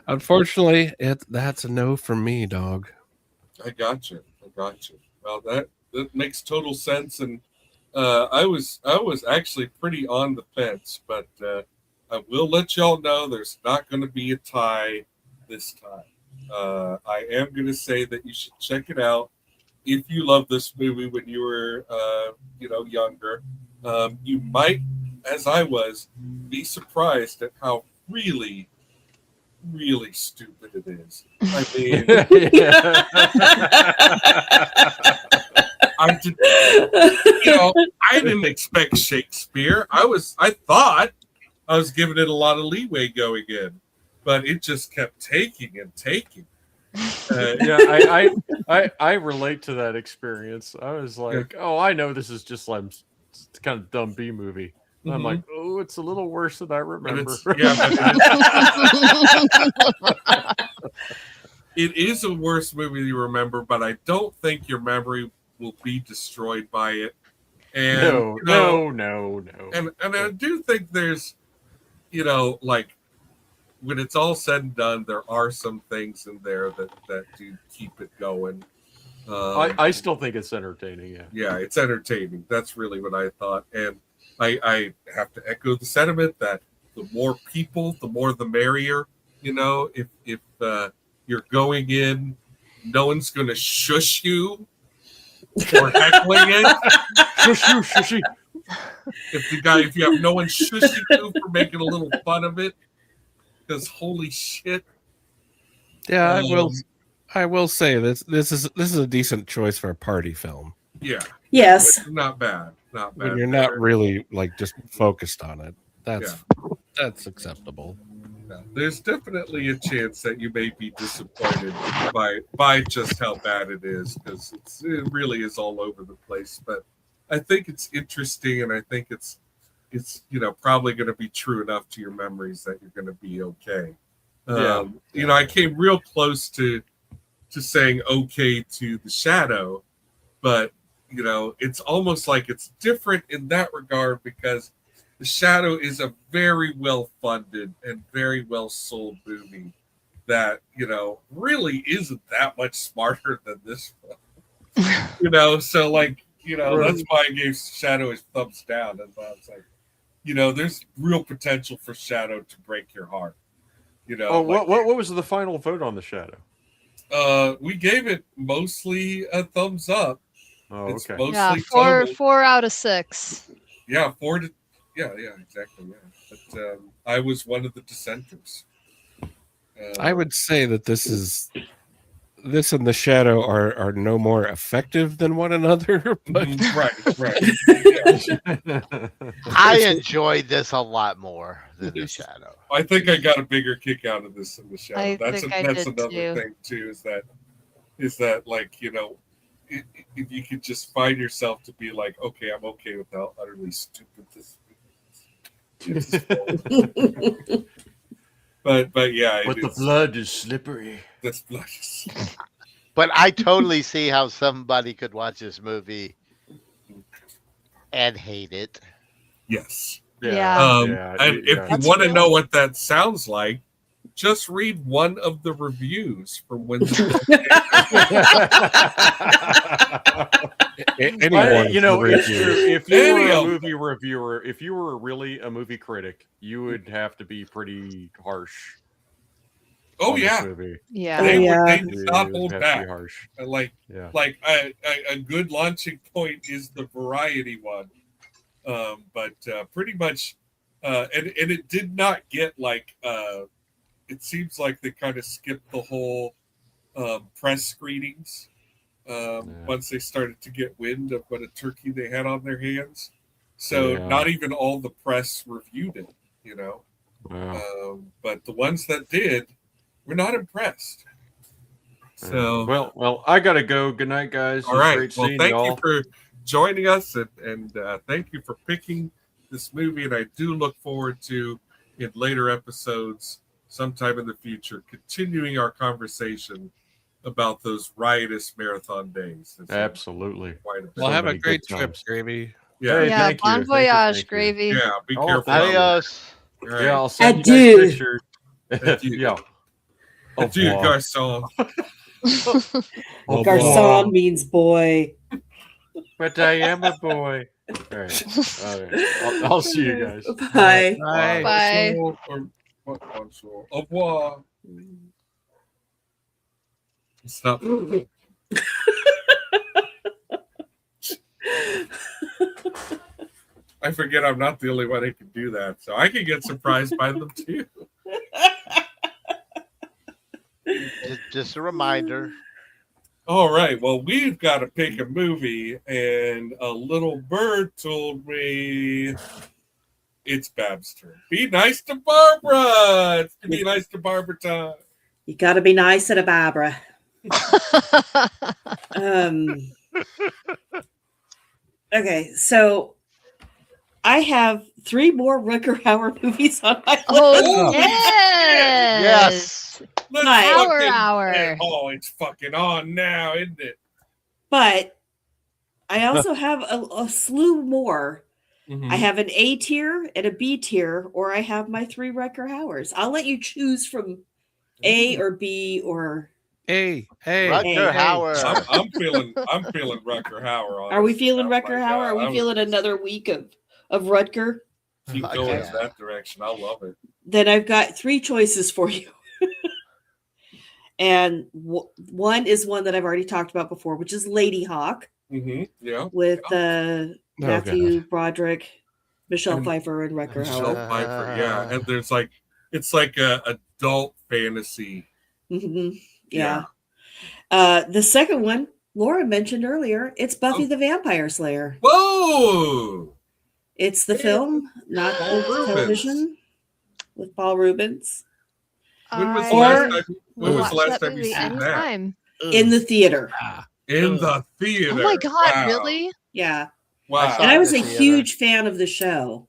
unfortunately, that's a no from me, dog. I got you. Well, that makes total sense, and I was actually pretty on the fence, but I will let y'all know there's not going to be a tie this time. I am going to say that you should check it out if you love this movie when you were younger. You might, as I was, be surprised at how really stupid it is. I mean, I didn't expect Shakespeare. I thought I was giving it a lot of leeway going in, but it just kept taking and taking. I relate to that experience. I was like, oh, I know this is just like it's kind of dumb B movie. And I'm like, oh, it's a little worse than I remember. It is a worse movie you remember, but I don't think your memory will be destroyed by it. And no. And I do think there's, like when it's all said and done, there are some things in there that do keep it going. I still think it's entertaining. Yeah, it's entertaining. That's really what I thought. And I have to echo the sentiment that the more people, the more the merrier. If you're going in, no one's going to shush you or heckling it. Shush you. If you have no one shushing you for making a little fun of it, because holy shit. Yeah, I will say this is a decent choice for a party film. Yeah. Yes. Not bad. When you're not really just focused on it. That's acceptable. Yeah. There's definitely a chance that you may be disappointed by just how bad it is, because it really is all over the place. But I think it's interesting, and I think it's probably going to be true enough to your memories that you're going to be okay. I came real close to saying okay to The Shadow, but it's almost like it's different in that regard, because The Shadow is a very well funded and very well sold movie that really isn't that much smarter than this film. So that's why I gave Shadow his thumbs down, and I was like, there's real potential for Shadow to break your heart. What was the final vote on The Shadow? We gave it mostly a thumbs up. Oh, it's okay. Yeah, 4 out of 6. Yeah, 4 to. Yeah, exactly. Yeah, but I was one of the dissenters. I would say that this and The Shadow are no more effective than one another. But right. I enjoyed this a lot more than The Shadow. I think I got a bigger kick out of this than The Shadow. That's did another too. thing too. Is that if you could just find yourself to be like, okay, I'm okay with how utterly stupid this is. But yeah. But the blood is slippery. This blood is. But I totally see how somebody could watch this movie and hate it. Yes. Yeah. And if you want to know what that sounds like, just read one of the reviews from when Anyone, you know, it's true. If you were a Any movie reviewer, if you were really a movie critic, you would have to be pretty harsh. Oh on yeah, this movie. Yeah. they Yeah. did not You hold have to be back. harsh. Like Yeah. a good launching point is the variety one, but pretty much, and it did not get like. It seems like they kind of skipped the whole press screenings once they started to get wind of what a turkey they had on their hands. So Yeah. not even all the press reviewed it, you know. Wow. But the ones that did were not impressed. So well, I gotta go. Good night, guys. all It was right. great Well, seeing thank y'all. you for joining us, and thank you for picking this movie. And I do look forward to in later episodes, sometime in the future, continuing our conversation about those riotous marathon days. Absolutely. Quite a bit. Well, So have a many great good trip, times. Gravy. Yeah. Hey, Yeah, thank you. bon Thank you, voyage, thank you. Gravy. Yeah. Be Oh, careful. thank you. Adios. All right. Yeah, I'll send you Adieu. guys pictures. Adieu. Yeah. Adieu, Au revoir. garçon. Au Garçon revoir. means boy. But I am a boy. All right. All right. I'll see you guys. Bye. Bye. Bye. Bonjour. Au revoir. Stop. I forget I'm not the only one who can do that, so I can get surprised by them too. Just a reminder. All right, well, we've got to pick a movie, and a little bird told me it's Bab's turn. Be nice to Barbara. It's Be Nice to Barbara time. You got to be nice to Barbara. Okay, so I have 3 more Rutger Hauer movies on my list. Oh, Yes. yes. Let's Hi. fucking- Hour. Oh, it's fucking on now, isn't it? But I also have a slew more. Mhm. I have an A tier and a B tier, or I have my 3 Rutger Hauers. I'll let you choose from A or B or. Hey. Rutger Hauer. I'm feeling Rutger Hauer. Are we feeling honestly. Rutger Oh my Hauer? God, Are we feeling another week of Rutger? Keep Fuck going yeah. in that direction. I love it. Then I've got 3 choices for you. And one is one that I've already talked about before, which is Lady Hawk Mm-hmm. Yeah. with Matthew Broderick, Michelle And Pfeiffer, and Rutger Michelle Hauer. Pfeiffer, yeah. And there's like, it's like a adult fantasy. Mhm. Yeah. The second one, Laura mentioned earlier, it's Buffy the Vampire Slayer. Whoa! It's the film, not Paul the Rubens. television, with Paul Rubens When was the Or- last time? When We'll was the watch last that time you movie seen that? anytime. in the theater. In the theater. Oh my god, Wow. really? Yeah. Wow. And I was a in the theater. huge fan of the show.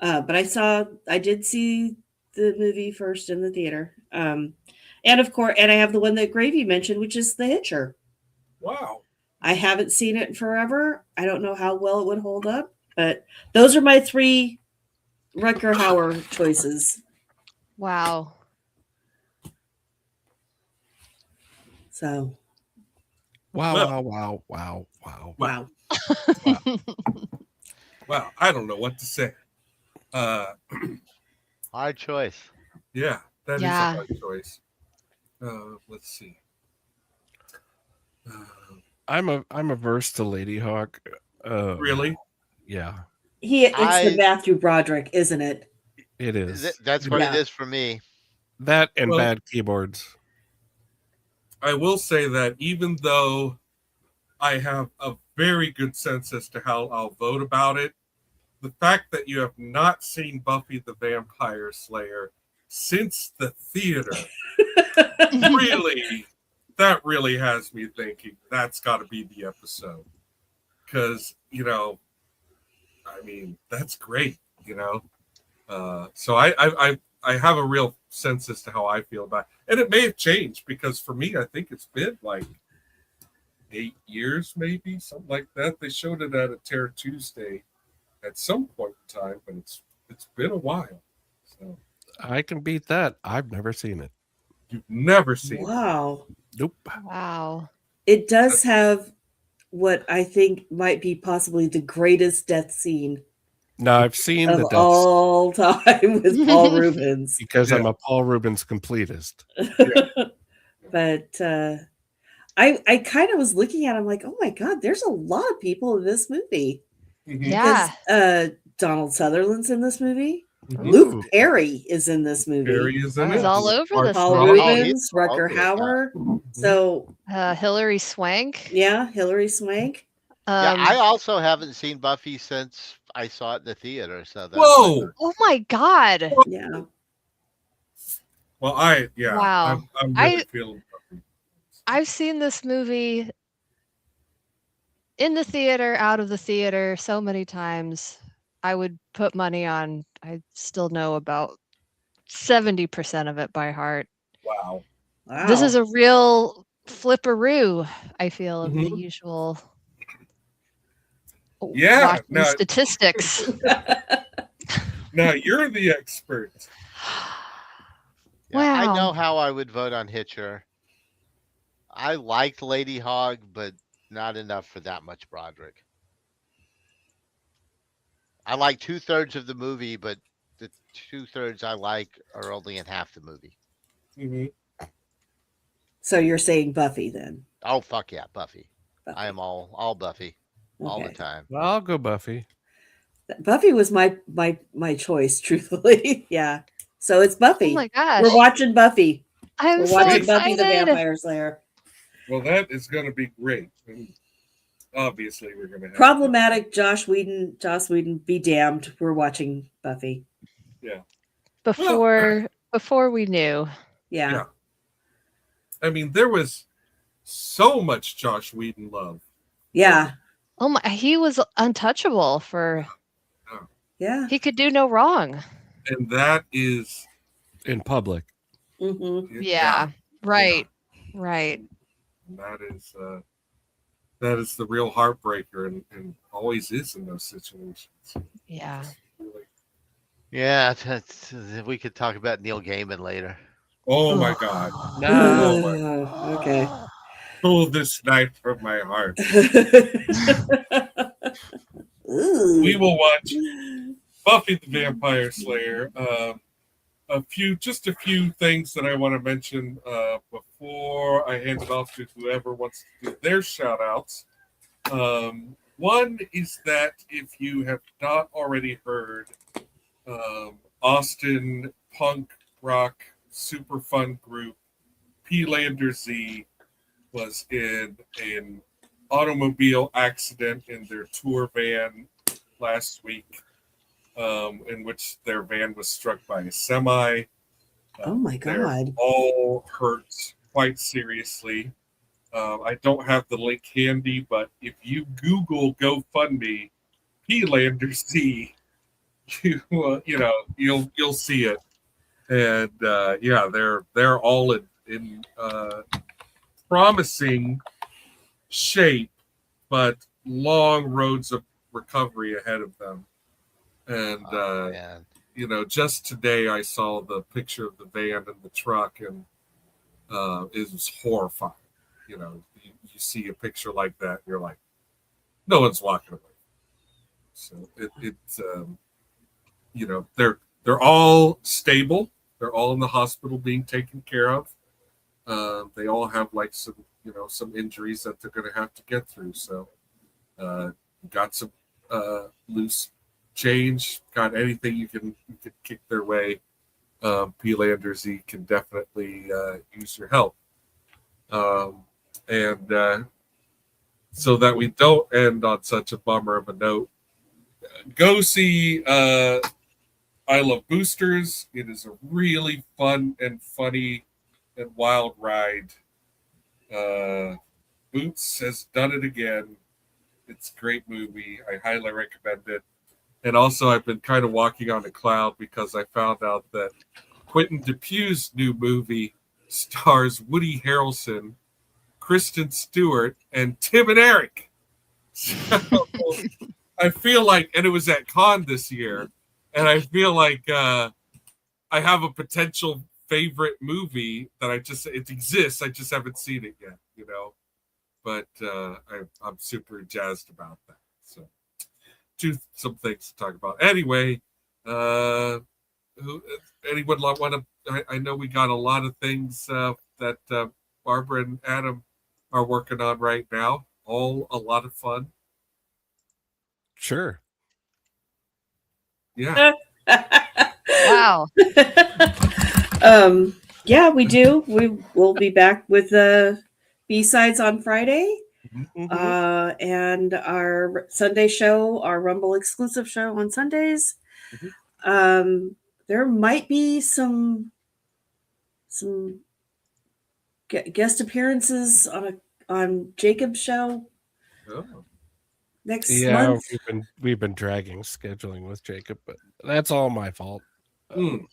But I did see the movie first in the theater. And of course, and I have the one that Gravy mentioned, which is The Hitcher. Wow. I haven't seen it in forever. I don't know how well it would hold up, but those are my 3 Rutger Hauer choices. Wow. So, Wow. wow. Wow. I don't know what to say. Hard choice. Yeah, that is Yeah. a hard choice. Let's see. I'm averse to Lady Hawk. Really? Yeah, It's the Matthew Broderick, isn't it? it is. That's what Yeah. it is for me. That and Well- bad keyboards. I will say that even though I have a very good sense as to how I'll vote about it, the fact that you have not seen Buffy the Vampire Slayer since the theater that really has me thinking that's got to be the episode. Because, I mean, that's great, So I have a real sense as to how I feel about it. And it may have changed because for me, I think it's been like 8 years, maybe, something like that. They showed it at a Terror Tuesday at some point in time, but it's been a while. So I can beat that. I've never seen it. You've never seen it. Wow. Nope. Wow. It does have what I think might be possibly the greatest death scene No, I've seen of the death all time with Paul Rubens. because I'm a Paul Rubens completist. But I kind of was looking at it, I'm like, oh my God, there's a lot of people in this movie. Yeah. Because Donald Sutherland's in this movie. Ooh. Luke Perry is in this movie. Perry is in He's it. all over this Paul movie. Rubens, Rutger Hauer. So Hilary Swank. yeah, Hilary Swank. Yeah, I also haven't seen Buffy since I saw it in the theater. So that's Whoa! Oh my God. Yeah. Well, Wow. I'm really feeling. I've seen this movie in the theater, out of the theater so many times. I would put money on, I still know about 70% of it by heart. Wow. This is a real flipperoo, I feel, of the usual Yeah. watching statistics. Now you're the expert. Yeah, I Wow. know how I would vote on Hitcher. I liked Lady Hog, but not enough for that much Broderick. I like 2/3 of the movie, but the 2/3 I like are only in half the movie. So you're saying Buffy then? Oh fuck yeah, Buffy. I am all Buffy all the Okay. time. I'll go Buffy. Buffy was my choice, truthfully. Yeah. So it's Buffy. Oh my gosh. We're watching Buffy. I'm We're so watching excited. Buffy the Vampire Slayer. Well, that is going to be great. And obviously, we're going to have Problematic Joss Whedon, be damned. We're watching Buffy. Yeah. Before we knew. Yeah. I mean, there was so much Joss Whedon love. Yeah. Oh my, he was untouchable for. Yeah. He could do no wrong. And that is in public. Mm-hmm. Yeah. Right. Right. And that is the real heartbreaker, and always is in those situations. Yeah. Yeah, we could talk about Neil Gaiman later. Oh my God! No. Okay. Pull this knife from my heart. Ooh. We will watch Buffy the Vampire Slayer. A few things that I want to mention before I hand it off to whoever wants to do their shout outs. One is that if you have not already heard, Austin punk rock super fun group P-Lander Z was in an automobile accident in their tour van last week, in which their van was struck by a semi. Oh my They're God. all hurt quite seriously. I don't have the link handy, but if you Google GoFundMe P-Lander Z, you'll see it. And they're all in promising shape, but long roads of recovery ahead of them. And just today I saw the picture of the van and the truck, and it was horrifying. You see a picture like that, and you're like, no one's walking away. So they're all stable. They're all in the hospital being taken care of. They all have some injuries that they're going to have to get through. So got some loose change, got anything you can kick their way. P-Lander Z can definitely use your help. And so that we don't end on such a bummer of a note, go see I Love Boosters. It is a really fun and funny and wild ride. Boots has done it again. It's a great movie. I highly recommend it. And also, I've been kind of walking on a cloud because I found out that Quentin Dupuy's new movie stars Woody Harrelson, Kristen Stewart, and Tim and Eric. So I feel like, and it was at Cannes this year, and I feel like I have a potential favorite movie that it exists. I just haven't seen it yet, But I'm super jazzed about that. So, some things to talk about. Anyway, anyone want to? I know we got a lot of things that Barbara and Adam are working on right now. All a lot of fun. Sure. Yeah. Wow. Yeah, we do. We will be back with the B-sides on Friday. Mm-hmm. And our Sunday show, our Rumble exclusive show on Sundays. There might be some guest appearances on Jacob's show next month. we've been dragging scheduling with Jacob, but that's all my fault.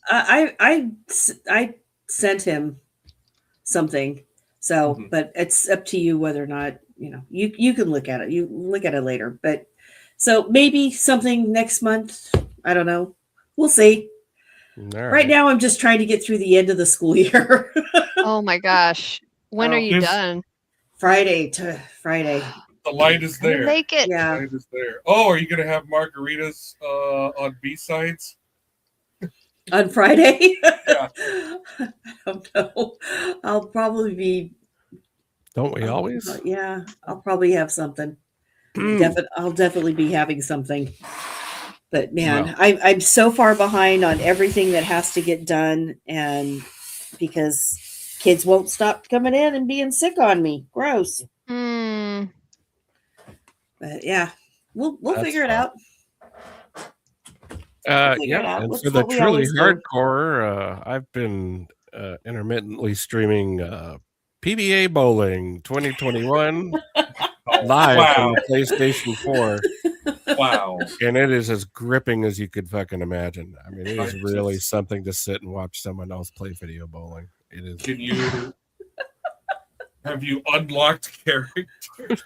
I sent him something, so but it's up to you whether or not you can look at it. You look at it later, but so maybe something next month. I don't know. We'll see. Right now, I'm just trying to get through the end of the school year. Oh my gosh. When are you done? Friday to Friday. The light is there. Make it. Yeah. The light is there. Oh, are you going to have margaritas on B-sides? On Friday? Yeah. I don't know. I'll probably be. Don't we always? Yeah, I'll probably have something. I'll definitely be having something. But man, I'm so far behind on everything that has to get done, and because kids won't stop coming in and being sick on me. Gross. But yeah, we'll figure it out. And for the truly hardcore, I've been intermittently streaming PBA Bowling 2021 live on the PlayStation 4. Wow. And it is as gripping as you could fucking imagine. I mean, it is really something to sit and watch someone else play video bowling. It is. Have you unlocked characters?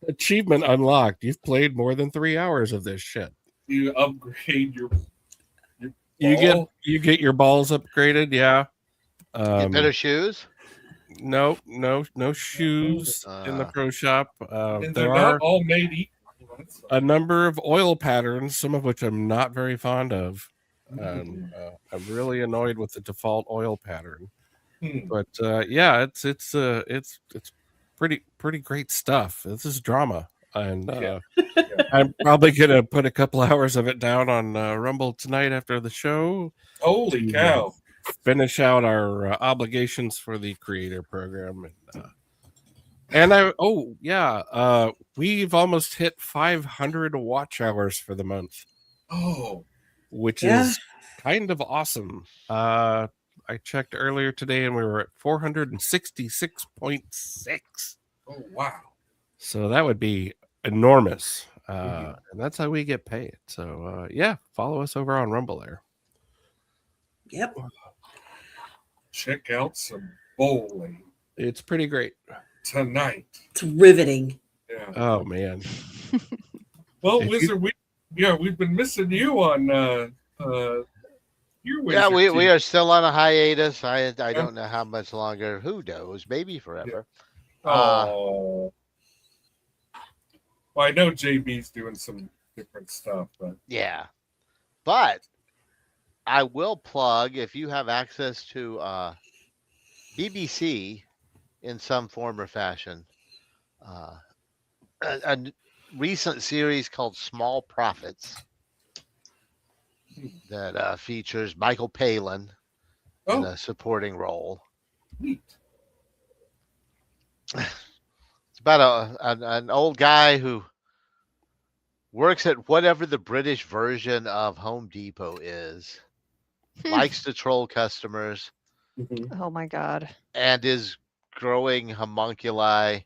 Achievement unlocked. You've played more than 3 hours of this shit. You upgrade your you get your balls upgraded, yeah. Get better shoes? No shoes in the pro shop. There are all made equal. A number of oil patterns, some of which I'm not very fond of. I'm really annoyed with the default oil pattern. But yeah, it's pretty great stuff. This is drama, and I'm probably gonna put a couple hours of it down on Rumble tonight after the show. Holy cow! Finish out our obligations for the creator program, we've almost hit 500 watch hours for the month. Oh, which is kind of awesome. I checked earlier today and we were at 466.6. Oh wow! So that would be enormous, and that's how we get paid. So follow us over on Rumble there. Yep. Check out some bowling. It's pretty great tonight. It's riveting. Yeah. Oh man. Well, Wizard, we've been missing you on your Wizard. Yeah, we are still on a hiatus. I don't know how much longer. Who knows? Maybe forever. Oh. Well, I know JB's doing some different stuff, but yeah. But I will plug, if you have access to BBC in some form or fashion, a recent series called Small Profits that features Michael Palin in a supporting role. Neat. It's about an old guy who works at whatever the British version of Home Depot is. Likes to troll customers. Oh my God. And is growing homunculi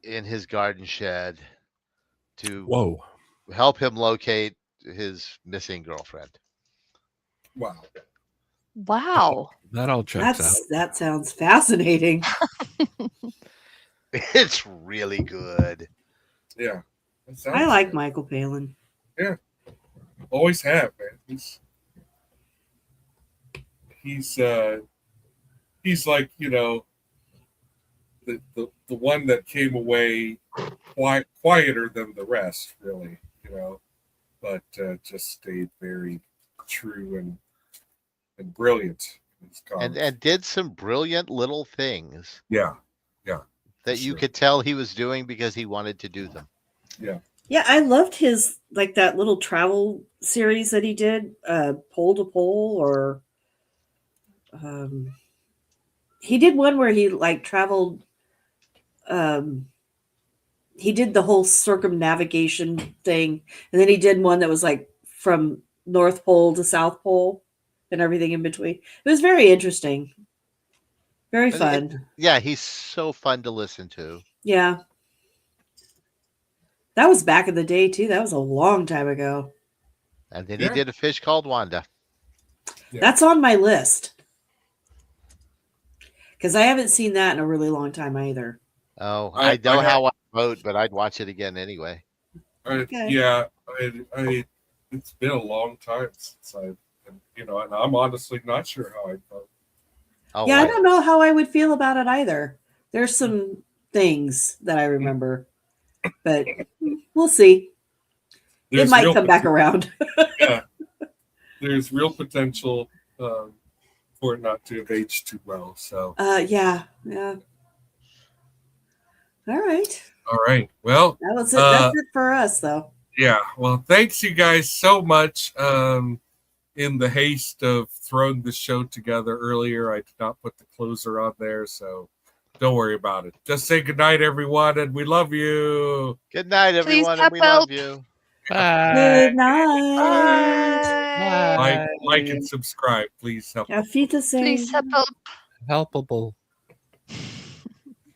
in his garden shed to help him locate his missing girlfriend. Wow. Wow. That all checks out. That sounds fascinating. It's really good. Yeah. I like Michael Palin. Yeah. Always have, man. He's like, you know, the one that came away quieter than the rest, really, you know, but just stayed very true and brilliant. And did some brilliant little things. Yeah. That you could tell he was doing because he wanted to do them. Yeah. Yeah, I loved his like that little travel series that he did, Pole to Pole, or he did one where he like traveled. He did the whole circumnavigation thing, and then he did one that was like from North Pole to South Pole and everything in between. It was very interesting, very fun. Yeah, he's so fun to listen to. Yeah. That was back in the day, too. That was a long time ago. And then he did A Fish Called Wanda. Yeah. That's on my list. Because I haven't seen that in a really long time either. Oh, I know how I vote, but I'd watch it again anyway. Okay. Yeah, it's been a long time since and I'm honestly not sure how I vote. Oh, yeah, I don't know how I would feel about it either. There's some things that I remember, but we'll see. It might come back around. Yeah, there's real potential for it not to have aged too well. So. Yeah. All right. Well, that was it. That's it for us, though. Yeah. Well, thanks you guys so much. In the haste of throwing the show together earlier, I did not put the closer on there, so don't worry about it. Just say goodnight, everyone, and we love you. Good night, everyone, and we love you. Bye. Good night. Like and subscribe, please help. Auf Wiedersehen. Please help. Helpable.